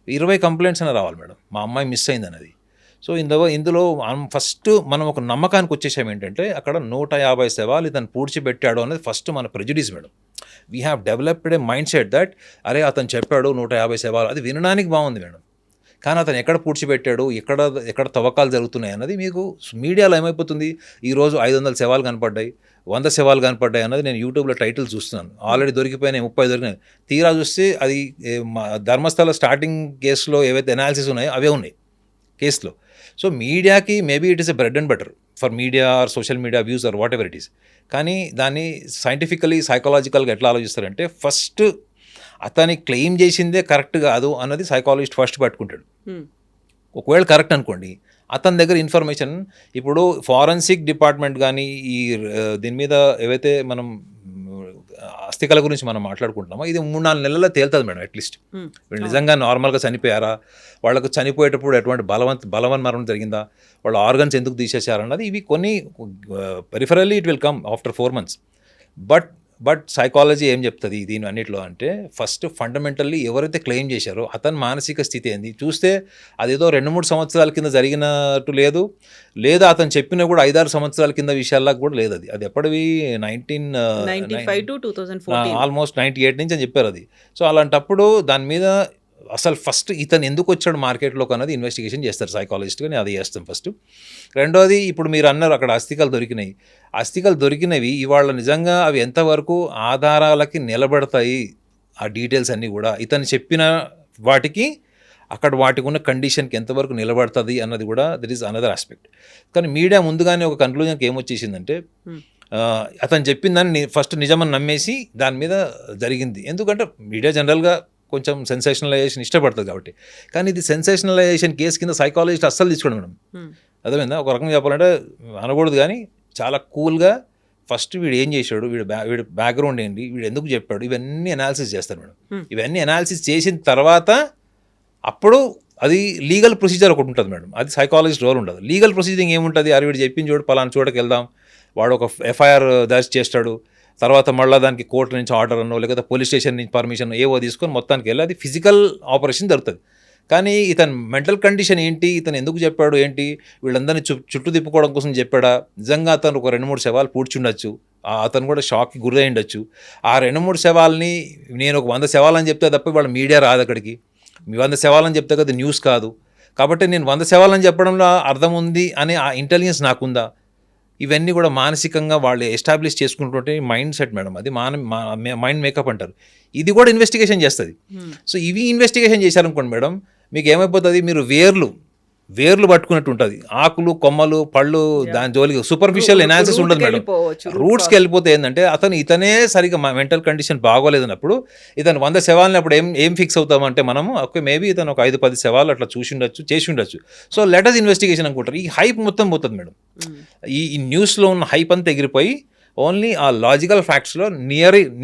20 కంప్లైంట్స్ అయినా రావాలి మేడం, మా అమ్మాయి మిస్ అయింది అన్నది. సో ఇందులో ఫస్ట్ మనం ఒక నమ్మకానికి వచ్చేసాం ఏంటంటే అక్కడ 150 శవాలు ఇతను పూడ్చిపెట్టాడు అనేది ఫస్ట్ మన prejudice madam. We have developed A mind set that అరే అతను చెప్పాడు 150 శవాలు, అది వినడానికి బాగుంది మేడం. కానీ అతను ఎక్కడ పూడ్చిపెట్టాడు, ఎక్కడ తవ్వకాలు జరుగుతున్నాయి అన్నది మీకు మీడియాలో ఏమైపోతుంది, ఈరోజు 500 శవాలు కనపడ్డాయి, 100 శవాలు కనపడ్డాయి అన్నది నేను యూట్యూబ్లో టైటిల్ చూస్తున్నాను. ఆల్రెడీ దొరికిపోయినాయి, 30 దొరికినాయి. తీరా చూస్తే అది ధర్మస్థల స్టార్టింగ్ కేసులో ఏవైతే అనాలిసిస్ ఉన్నాయో అవే ఉన్నాయి కేసులో. సో మీడియాకి maybe it is a bread and butter for media or social media views or whatever it is. కానీ దాన్ని సైంటిఫికలీ సైకాలజికల్గా ఎట్లా ఆలోచిస్తారంటే ఫస్ట్ అతని క్లెయిమ్ చేసిందే కరెక్ట్ కాదు అన్నది సైకాలజిస్ట్ ఫస్ట్ పట్టుకుంటాడు. ఒకవేళ కరెక్ట్ అనుకోండి, అతని దగ్గర ఇన్ఫర్మేషన్ ఇప్పుడు ఫారెన్సిక్ డిపార్ట్మెంట్ కానీ ఈ దీని మీద ఏవైతే మనం అస్థికల గురించి మనం మాట్లాడుకుంటున్నామో ఇది 3-4 నెలల్లో తేలుతుంది మేడం. అట్లీస్ట్ వీళ్ళు నిజంగా నార్మల్గా చనిపోయారా, వాళ్ళకు చనిపోయేటప్పుడు ఎటువంటి బలవన్ మరణం జరిగిందా, వాళ్ళ ఆర్గన్స్ ఎందుకు తీసేశారన్నది ఇవి కొన్ని peripherally it will come after 4 months. But psychology ఏం చెప్తుంది దీని అన్నిట్లో అంటే ఫస్ట్ ఫండమెంటల్లీ ఎవరైతే క్లెయిమ్ చేశారో అతని మానసిక స్థితి ఏంది చూస్తే అదేదో 2-3 సంవత్సరాల కింద జరిగినట్టు లేదు, లేదా అతను చెప్పిన కూడా 5-6 సంవత్సరాల కింద విషయాల్లో కూడా లేదు. అది ఎప్పటివి 1995 to 2014 ఆల్మోస్ట్ 98 నుంచి అని చెప్పారు అది. సో అలాంటప్పుడు దాని మీద అసలు ఫస్ట్ ఇతను ఎందుకు వచ్చాడు మార్కెట్లోకి అన్నది ఇన్వెస్టిగేషన్ చేస్తారు సైకాలజిస్ట్, కానీ అది చేస్తాం ఫస్ట్. రెండోది ఇప్పుడు మీరు అన్నారు అక్కడ అస్థికలు దొరికినవి ఇవాళ నిజంగా అవి ఎంతవరకు ఆధారాలకి నిలబడతాయి, ఆ డీటెయిల్స్ అన్నీ కూడా ఇతను చెప్పిన వాటికి అక్కడ వాటికి ఉన్న కండిషన్కి ఎంతవరకు నిలబడుతుంది అన్నది కూడా దట్ ఈస్ అనదర్ ఆస్పెక్ట్. కానీ మీడియా ముందుగానే ఒక కన్క్లూజన్కి ఏమొచ్చేసిందంటే అతను చెప్పిన దాన్ని ఫస్ట్ నిజమని నమ్మేసి దాని మీద జరిగింది. ఎందుకంటే మీడియా జనరల్గా కొంచెం సెన్సేషనలైజేషన్ ఇష్టపడుతుంది కాబట్టి. కానీ ఇది సెన్సేషనలైజేషన్ కేసు కింద సైకాలజిస్ట్ అస్సలు తీసుకోండి మేడం. అర్థమైందా? ఒక రకంగా చెప్పాలంటే అనకూడదు కానీ చాలా కూల్గా ఫస్ట్ వీడు ఏం చేశాడు, వీడు బ్యాక్గ్రౌండ్ ఏంటి, వీడు ఎందుకు చెప్పాడు, ఇవన్నీ అనాలిసిస్ చేస్తారు మేడం. ఇవన్నీ అనాలిసిస్ చేసిన తర్వాత అప్పుడు అది లీగల్ ప్రొసీజర్ ఒకటి ఉంటుంది మేడం, అది సైకాలజిస్ట్ రోల్ ఉండదు. లీగల్ ప్రొసీజింగ్ ఏముంటుంది, అది వీడు చెప్పిన చోటు పలానా చోటకి వెళ్దాం, వాడు ఒక ఎఫ్ఐఆర్ దర్జ్ చేస్తాడు, తర్వాత మళ్ళీ దానికి కోర్టు నుంచి ఆర్డర్ అనో లేకపోతే పోలీస్ స్టేషన్ నుంచి పర్మిషన్ ఏవో తీసుకొని మొత్తానికి వెళ్ళి అది ఫిజికల్ ఆపరేషన్ జరుగుతుంది. కానీ ఇతని మెంటల్ కండిషన్ ఏంటి, ఇతను ఎందుకు చెప్పాడు ఏంటి, వీళ్ళందరినీ చుట్టూ తిప్పుకోవడం కోసం చెప్పాడా, నిజంగా అతను ఒక 2-3 శవాలు పూడ్చుండొచ్చు, అతను కూడా షాక్కి గురై ఉండొచ్చు. ఆ 2-3 శవాలని నేను ఒక 100 శవాలని చెప్తే తప్ప వాళ్ళ మీడియా రాదు అక్కడికి, 100 శవాలని చెప్తే కదా న్యూస్ కాదు. కాబట్టి నేను 100 శవాలని చెప్పడంలో అర్థం ఉంది అనే ఆ ఇంటెలిజెన్స్ నాకుందా, ఇవన్నీ కూడా మానసికంగా వాళ్ళు ఎస్టాబ్లిష్ చేసుకుంటుంటే మైండ్ సెట్ మేడం, అది మైండ్ మేకప్ అంటారు. ఇది కూడా ఇన్వెస్టిగేషన్ చేస్తుంది. సో ఇవి ఇన్వెస్టిగేషన్ చేశారనుకోండి మేడం, మీకు ఏమైపోతుంది, మీరు వేర్లు పట్టుకున్నట్టు ఉంటుంది, ఆకులు కొమ్మలు పళ్ళు దాని జోలికి సూపర్ఫిషియల్ ఎనాలిసిస్ ఉండదు మేడం. వెళ్ళిపోవచ్చు, రూట్స్కి వెళ్ళిపోతే ఏంటంటే ఇతనే సరిగ్గా మెంటల్ కండిషన్ బాగోలేదన్నప్పుడు ఇతను 100 శవాలని అప్పుడు ఏం ఫిక్స్ అవుతామంటే మనము ఓకే మేబీ ఇతను ఒక 5-10 శవాలు అట్లా చేసి ఉండొచ్చు. సో లెట్ అస్ ఇన్వెస్టిగేషన్ అనుకుంటారు. ఈ హైప్ మొత్తం పోతుంది మేడం. ఈ న్యూస్లో ఉన్న హైప్ అంతా ఎగిరిపోయి ఓన్లీ ఆ లాజికల్ ఫ్యాక్ట్స్లో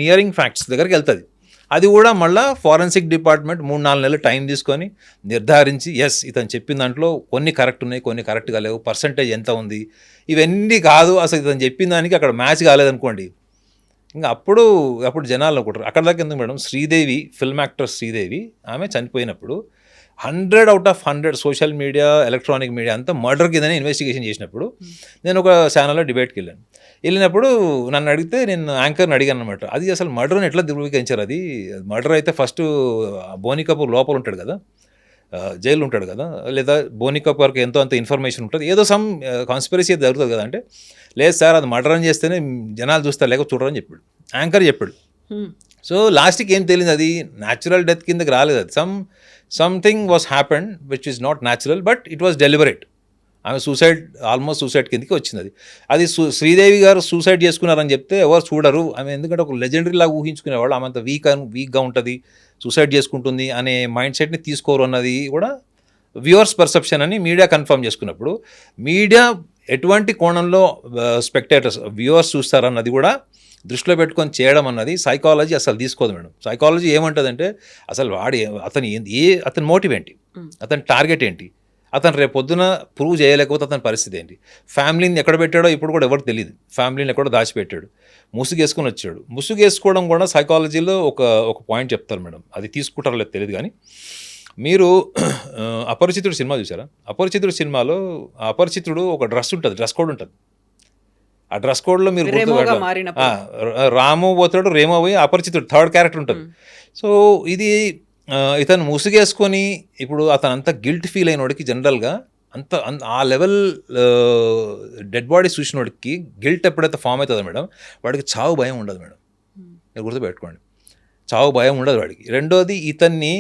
నియరింగ్ ఫ్యాక్ట్స్ దగ్గరికి వెళ్తుంది. అది కూడా మళ్ళీ ఫారెన్సిక్ డిపార్ట్మెంట్ 3-4 నెలలు టైం తీసుకొని నిర్ధారించి ఎస్ ఇతను చెప్పిన దాంట్లో కొన్ని కరెక్ట్ ఉన్నాయి, కొన్ని కరెక్ట్గా లేవు, పర్సంటేజ్ ఎంత ఉంది, ఇవన్నీ కాదు అసలు ఇతను చెప్పిన దానికి అక్కడ మ్యాచ్ కాలేదనుకోండి, ఇంకా అప్పుడు జనాలు అనుకుంటారు. అక్కడ దాకా ఎందుకు madam, Sridevi film actor Sridevi ఆమె చనిపోయినప్పుడు 100/100 సోషల్ మీడియా ఎలక్ట్రానిక్ మీడియా అంతా మర్డర్ కిందనే ఇన్వెస్టిగేషన్ చేసినప్పుడు నేను ఒక ఛానల్లో డిబేట్కి వెళ్ళినప్పుడు నన్ను అడిగితే నేను యాంకర్ని అడిగాను అనమాట, అది అసలు మర్డర్ని ఎట్లా ధృవీకరించారు, అది మర్డర్ అయితే ఫస్ట్ బోనీ కపూర్ లోపల ఉంటాడు కదా, జైలు ఉంటాడు కదా, లేదా బోనీ కపూర్కి ఎంతో అంత ఇన్ఫర్మేషన్ ఉంటుంది, ఏదో సమ్ కాన్స్పిరసీ అయితే జరుగుతుంది కదా అంటే, లేదు సార్ అది మర్డర్ అని చేస్తేనే జనాలు చూస్తారు లేక చూడరని చెప్పాడు యాంకర్ చెప్పాడు. సో లాస్ట్కి ఏం తెలియదు, అది న్యాచురల్ డెత్ కిందకి రాలేదు, అది something was happened which is not natural but it was deliberate. ఆమె ఆల్మోస్ట్ సూసైడ్ కిందకి వచ్చింది. అది శ్రీదేవి గారు సూసైడ్ చేసుకున్నారని చెప్తే ఎవరు చూడరు, ఆమె ఎందుకంటే ఒక లెజెండరీ లాగా ఊహించుకునేవాళ్ళు, ఆమె అంత వీక్గా ఉంటుంది, సూసైడ్ చేసుకుంటుంది అనే మైండ్ సెట్ని తీసుకోరు అన్నది కూడా వ్యూవర్స్ పర్సెప్షన్ అని మీడియా కన్ఫర్మ్ చేసుకున్నప్పుడు, మీడియా ఎటువంటి కోణంలో స్పెక్టేటర్స్ వ్యూవర్స్ చూస్తారన్నది కూడా దృష్టిలో పెట్టుకొని చేయడం అన్నది సైకాలజీ అసలు తీసుకోదు మేడం. సైకాలజీ ఏమంటుందంటే అసలు అతని మోటివ్ ఏంటి, అతని టార్గెట్ ఏంటి, అతను రేపు పొద్దున ప్రూవ్ చేయలేకపోతే అతని పరిస్థితి ఏంటి, ఫ్యామిలీని ఎక్కడ పెట్టాడో ఇప్పుడు కూడా ఎవరికి తెలియదు, ఫ్యామిలీని ఎక్కడో దాచిపెట్టాడు, ముసుగేసుకొని వచ్చాడు. ముసుగేసుకోవడం కూడా సైకాలజీలో ఒక పాయింట్ చెప్తారు మేడం, అది తీసుకుంటారో లేదు తెలియదు కానీ, మీరు అపరిచితుడు సినిమా చూసారా? అపరిచితుడు సినిమాలో అపరిచితుడు ఒక డ్రెస్ కోడ్ ఉంటుంది, ఆ డ్రెస్ కోడ్లో మీరు రాము పోతాడు, రేమో పోయి అపరిచితుడు థర్డ్ క్యారెక్టర్ ఉంటుంది. సో ఇది ఇతను ముసుగేసుకొని ఇప్పుడు అతను అంత గిల్ట్ ఫీల్ అయినోడికి జనరల్గా ఆ లెవెల్ డెడ్ బాడీ చూసినోడికి గిల్ట్ ఎప్పుడైతే ఫామ్ అవుతుందో మేడం వాడికి చావు భయం ఉండదు మేడం, మీరు గుర్తుపెట్టుకోండి, చావు భయం ఉండదు వాడికి. రెండోది ఇతన్ని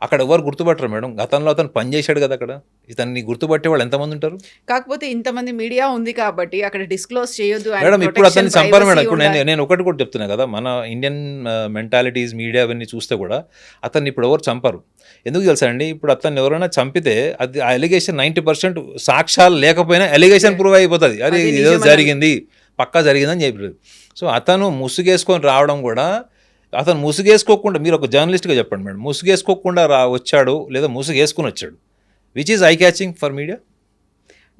అక్కడ ఎవరు గుర్తుపట్టరు మేడం, గతంలో అతను పనిచేశాడు కదా అక్కడ, ఇతన్ని గుర్తుపట్టే వాళ్ళు ఎంతమంది ఉంటారు? కాకపోతే ఇంతమంది మీడియా ఉంది కాబట్టి అక్కడ డిస్క్లోజ్ చేయొద్దు మేడం. ఇప్పుడు అతన్ని చంపారు మేడం. ఇప్పుడు నేను ఒకటి కూడా చెప్తున్నా కదా, మన ఇండియన్ మెంటాలిటీస్ మీడియా అవన్నీ చూస్తే కూడా అతన్ని ఇప్పుడు ఎవరు చంపరు. ఎందుకు తెలుసా అండి, ఇప్పుడు అతన్ని ఎవరైనా చంపితే అది ఆ ఎలిగేషన్ 90% సాక్ష్యాలు లేకపోయినా ఎలిగేషన్ ప్రూవ్ అయిపోతుంది, అది ఏదో జరిగింది పక్కా జరిగిందని చెప్పారు. సో అతను ముసుగేసుకొని రావడం కూడా, అతను ముసుగేసుకోకుండా, మీరు ఒక జర్నలిస్ట్గా చెప్పండి మేడం, ముసుగేసుకోకుండా వచ్చాడు లేదా ముసుగేసుకొని వచ్చాడు, which is eye catching for media?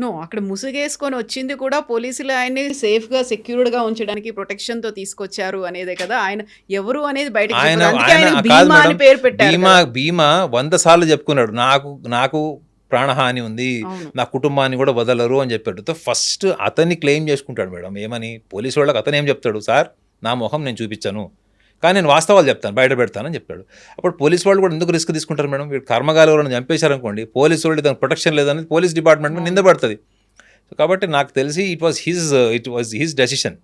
No, అక్కడ ముసుగేసుకొని వచ్చింది కూడా పోలీసులు ఆయన్ని సేఫ్గా సెక్యూర్డ్గా ఉంచడానికి ప్రొటెక్షన్తో తీసుకొచ్చారు అనేదే కదా, ఆయన ఎవరు అనేది బయటకు పేరు పెట్టారు. భీమా 100 సార్లు చెప్పుకున్నాడు, నాకు ప్రాణహాని ఉంది, నా కుటుంబాన్ని కూడా వదలరు అని చెప్పాడు. ఫస్ట్ అతన్ని క్లెయిమ్ చేసుకుంటాడు మేడం. ఏమని? పోలీసు వాళ్ళకి అతను ఏం చెప్తాడు, సార్ నా మొహం నేను చూపించాను కానీ నేను వాస్తవాలు చెప్తాను, బయట పెడతానని చెప్తాడు. అప్పుడు పోలీసు వాళ్ళు కూడా ఎందుకు రిస్క్ తీసుకుంటారు మేడం? వీడు కర్మగాలు ఎవరైనా చంపేశారనుకోండి, పోలీసు వాళ్ళు దానికి ప్రొటెక్షన్ లేదని పోలీస్ డిపార్ట్మెంట్ మీద నిందపడుతుంది. సో కాబట్టి నాకు తెలిసి it was his decision.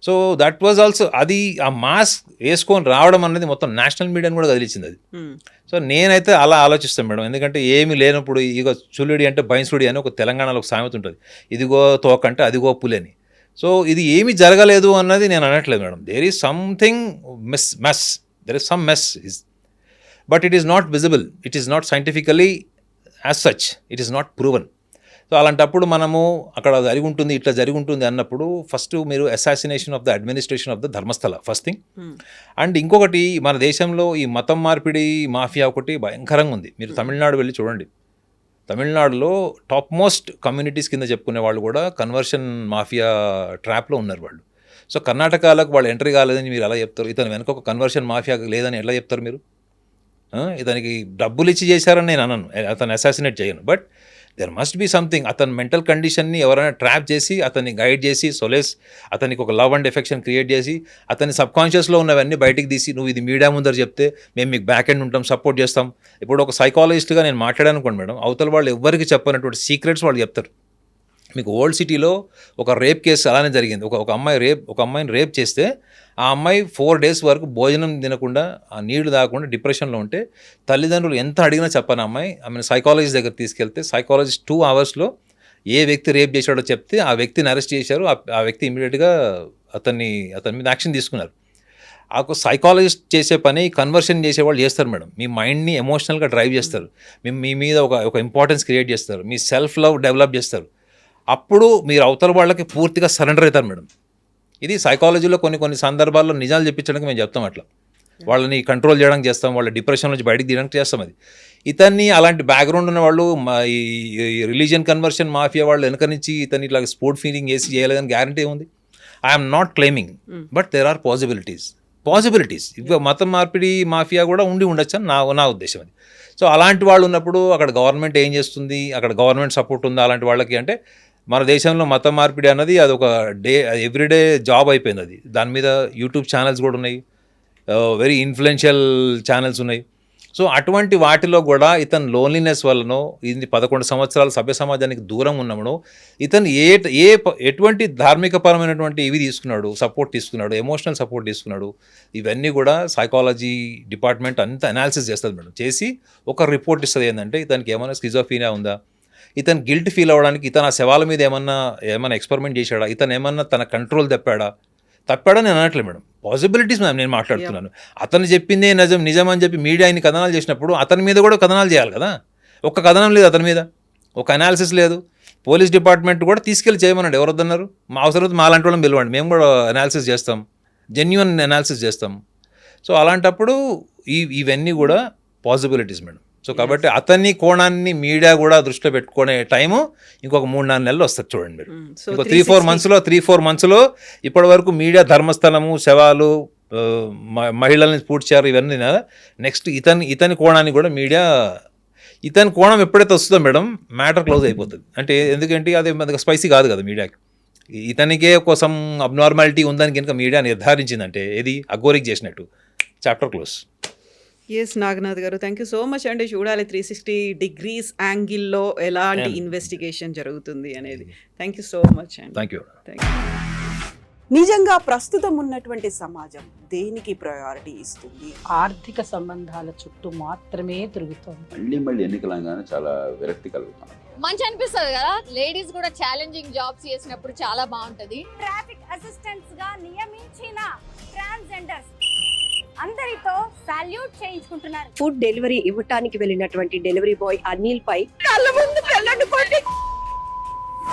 So that was also, అది ఆ మాస్క్ వేసుకొని రావడం అనేది మొత్తం నేషనల్ మీడియాని కూడా కదిలించింది అది. సో నేనైతే అలా ఆలోచిస్తాను మేడం, ఎందుకంటే ఏమీ లేనప్పుడు ఇక చుల్లుడి అంటే బైన్సుడి అని ఒక తెలంగాణలో ఒక సామెత ఉంటుంది, ఇదిగో తోకంటే అదిగో పులని. సో ఇది ఏమీ జరగలేదు అన్నది నేను అనట్లేదు madam, there is something there is some mess but it is not visible, it is not scientifically as such, it is not proven. So అలాంటప్పుడు మనము అక్కడ జరిగి ఉంటుంది, ఇట్లా జరిగి ఉంటుంది అన్నప్పుడు ఫస్ట్ మీరు assassination of the administration of the Dharmasthala first thing. And ఇంకొకటి, మన దేశంలో ఈ మతం మార్పిడి మాఫియా ఒకటి భయంకరంగా ఉంది. మీరు తమిళనాడు వెళ్ళి చూడండి, తమిళనాడులో టాప్ మోస్ట్ కమ్యూనిటీస్ కింద చెప్పుకునే వాళ్ళు కూడా కన్వర్షన్ మాఫియా ట్రాప్లో ఉన్నారు వాళ్ళు. సో కర్ణాటకలకు వాళ్ళు ఎంట్రీ కాలేదని మీరు ఎలా చెప్తారు? ఇతను వెనక ఒక కన్వర్షన్ మాఫియా లేదని ఎట్లా చెప్తారు మీరు? ఇతనికి డబ్బులు ఇచ్చి చేశారని నేను అనను, అతను అసాసినేట్ చేయను, but there must be something. అతని మెంటల్ కండిషన్ని ఎవరైనా ట్రాప్ చేసి అతన్ని గైడ్ చేసి సొలేస్, అతనికి ఒక లవ్ అండ్ ఎఫెక్షన్ క్రియేట్ చేసి అతని సబ్కాన్షియస్లో ఉన్నవన్నీ బయటికి తీసి నువ్వు ఇది మీడియా ముందర చెప్తే మేము మీకు బ్యాక్ ఎండ్ ఉంటాం, సపోర్ట్ చేస్తాం. ఇప్పుడు ఒక సైకాలజిస్ట్గా నేను మాట్లాడాను అనుకోండి మేడం, అవతల వాళ్ళు ఎవ్వరికి చెప్పనటువంటి సీక్రెట్స్ వాళ్ళు చెప్తారు. మీకు ఓల్డ్ సిటీలో ఒక రేప్ కేసు అలానే జరిగింది. ఒక అమ్మాయిని రేప్ చేస్తే ఆ అమ్మాయి 4 days వరకు భోజనం తినకుండా, ఆ నీళ్లు తాగకుండా డిప్రెషన్లో ఉంటే తల్లిదండ్రులు ఎంత అడిగినా చెప్పని అమ్మాయి ఆమెను సైకాలజిస్ట్ దగ్గర తీసుకెళ్తే సైకాలజిస్ట్ 2 hours ఏ వ్యక్తి రేప్ చేశాడో చెప్తే ఆ వ్యక్తిని అరెస్ట్ చేశారు. ఆ వ్యక్తి ఇమీడియట్గా అతని మీద యాక్షన్ తీసుకున్నారు. ఆ సైకాలజిస్ట్ చేసే పని కన్వర్షన్ చేసేవాళ్ళు చేస్తారు మేడం. మీ మైండ్ని ఎమోషనల్గా డ్రైవ్ చేస్తారు, మీ మీద ఒక ఇంపార్టెన్స్ క్రియేట్ చేస్తారు, మీ సెల్ఫ్ లవ్ డెవలప్ చేస్తారు. అప్పుడు మీరు అవతల వాళ్ళకి పూర్తిగా సరెండర్ అవుతారు మేడం. ఇది సైకాలజీలో కొన్ని సందర్భాల్లో నిజాలు చెప్పించడానికి మేము చెప్తాం. అట్లా వాళ్ళని కంట్రోల్ చేయడానికి చేస్తాం, వాళ్ళ డిప్రెషన్ నుంచి బయటకు తీయడానికి చేస్తాం. అది ఇతన్ని అలాంటి బ్యాక్గ్రౌండ్ ఉన్న వాళ్ళు ఈ రిలీజియన్ కన్వర్షన్ మాఫియా వాళ్ళు వెనక నుంచి ఇతన్ని ఇట్లా స్పోర్ట్ ఫీలింగ్ వేసి చేయలేదని గ్యారంటీ ఉంది. I'm not claiming, but there are possibilities. ఇప్పుడు మతం మార్పిడి మాఫియా కూడా ఉండొచ్చు అని నా ఉద్దేశం. అది సో అలాంటి వాళ్ళు ఉన్నప్పుడు అక్కడ గవర్నమెంట్ ఏం చేస్తుంది, అక్కడ గవర్నమెంట్ సపోర్ట్ ఉందా అలాంటి వాళ్ళకి అంటే మన దేశంలో మతం మార్పిడి అన్నది అది ఒక ఎవ్రీడే జాబ్ అయిపోయింది. అది దాని మీద యూట్యూబ్ ఛానల్స్ కూడా ఉన్నాయి, వెరీ ఇన్ఫ్లుయెన్షియల్ ఛానల్స్ ఉన్నాయి. సో అటువంటి వాటిలో కూడా ఇతను లోన్లీనెస్ వల్లనో, ఇది 11 సంవత్సరాలు సభ్య సమాజానికి దూరం ఉన్నామనో, ఇతను ఎటువంటి ధార్మికపరమైనటువంటి ఇవి తీసుకున్నాడు, సపోర్ట్ తీసుకున్నాడు, ఎమోషనల్ సపోర్ట్ తీసుకున్నాడు, ఇవన్నీ కూడా సైకాలజీ డిపార్ట్మెంట్ అంతా అనాలిసిస్ చేస్తుంది మేడం. చేసి ఒక రిపోర్ట్ ఇస్తుంది. ఏంటంటే ఇతనికి ఏమైనా స్కిజోఫీనియా ఉందా, ఇతను గిల్ట్ ఫీల్ అవ్వడానికి ఇతను ఆ శవాల మీద ఏమన్నా ఎక్స్పెరిమెంట్ చేశాడా, ఇతను ఏమన్నా తన కంట్రోల్ తప్పాడా నేను అనట్లేదు మేడం. పాసిబిలిటీస్ నేను మాట్లాడుతున్నాను. అతను చెప్పిందే నిజం అని చెప్పి మీడియా ఆయన కథనాలు చేసినప్పుడు అతని మీద కూడా కథనాలు చేయాలి కదా. ఒక్క కథనం లేదు అతని మీద, ఒక అనాలిసిస్ లేదు. పోలీస్ డిపార్ట్మెంట్ కూడా తీసుకెళ్ళి చేయమన్నాడు. ఎవరు వద్దన్నారు? మా అవసరం మా లాంటి వాళ్ళని పిలవండి, మేము కూడా అనాలిసిస్ చేస్తాం, జెన్యున్ అనాలిసిస్ చేస్తాం. సో అలాంటప్పుడు ఇవన్నీ కూడా పాసిబిలిటీస్ మేడం. సో కాబట్టి అతన్ని కోణాన్ని మీడియా కూడా దృష్టిలో పెట్టుకునే టైము ఇంకొక 3-4 నెలలు వస్తుంది చూడండి మీరు. ఇంకో 3-4 monthsలో ఇప్పటి వరకు మీడియా ధర్మస్థలము, శవాలు, మహిళల్ని పూడ్చారు, ఇవన్నీ నెక్స్ట్ ఇతని కోణాన్ని కూడా మీడియా, ఇతని కోణం ఎప్పుడైతే వస్తుందో మేడం మ్యాటర్ క్లోజ్ అయిపోతుంది. అంటే ఎందుకంటే అది మనకు స్పైసీ కాదు కదా మీడియాకి. ఇతనికే కోసం అబ్నార్మాలిటీ ఉందని కనుక మీడియా నిర్ధారించిందంటే ఇది అఘోరికి చేసినట్టు, చాప్టర్ క్లోజ్. ఎస్ నాగనాథ్ గారు, థ్యాంక్ యూ సో మచ్ అండి. చూడాలి 360 degrees యాంగిల్లో ఎలాంటి ఇన్వెస్టిగేషన్ జరుగుతుంది అనేది. థ్యాంక్ యూ సో మచ్ అండి. Thank you. నిజంగా ప్రస్తుతం ఉన్నటువంటి సమాజం దేనికి ప్రయారిటీ ఇస్తుంది? ఆర్థిక సంబంధాల చుట్టూ మాత్రమే తిరుగుతోంది. మళ్ళీ ఎన్నికలంగానే చాలా విరక్తి కలుగుతాం. మంచి అనిపిస్తుంది కదా, లేడీస్ కూడా ఛాలెంజింగ్ జాబ్స్ చేసినప్పుడు చాలా బాగుంటది. ట్రాఫిక్ అసిస్టెంట్స్ గా నియమించిన ట్రాన్స్జెండర్స్ అందరితో సాల్యూట్ చేయించుకుంటున్నారు. ఫుడ్ డెలివరీ ఇవ్వటానికి వెళ్ళినటువంటి డెలివరీ బాయ్ అనిల్ పై కళ్ళ ముందు పెళ్ళండి కొట్టి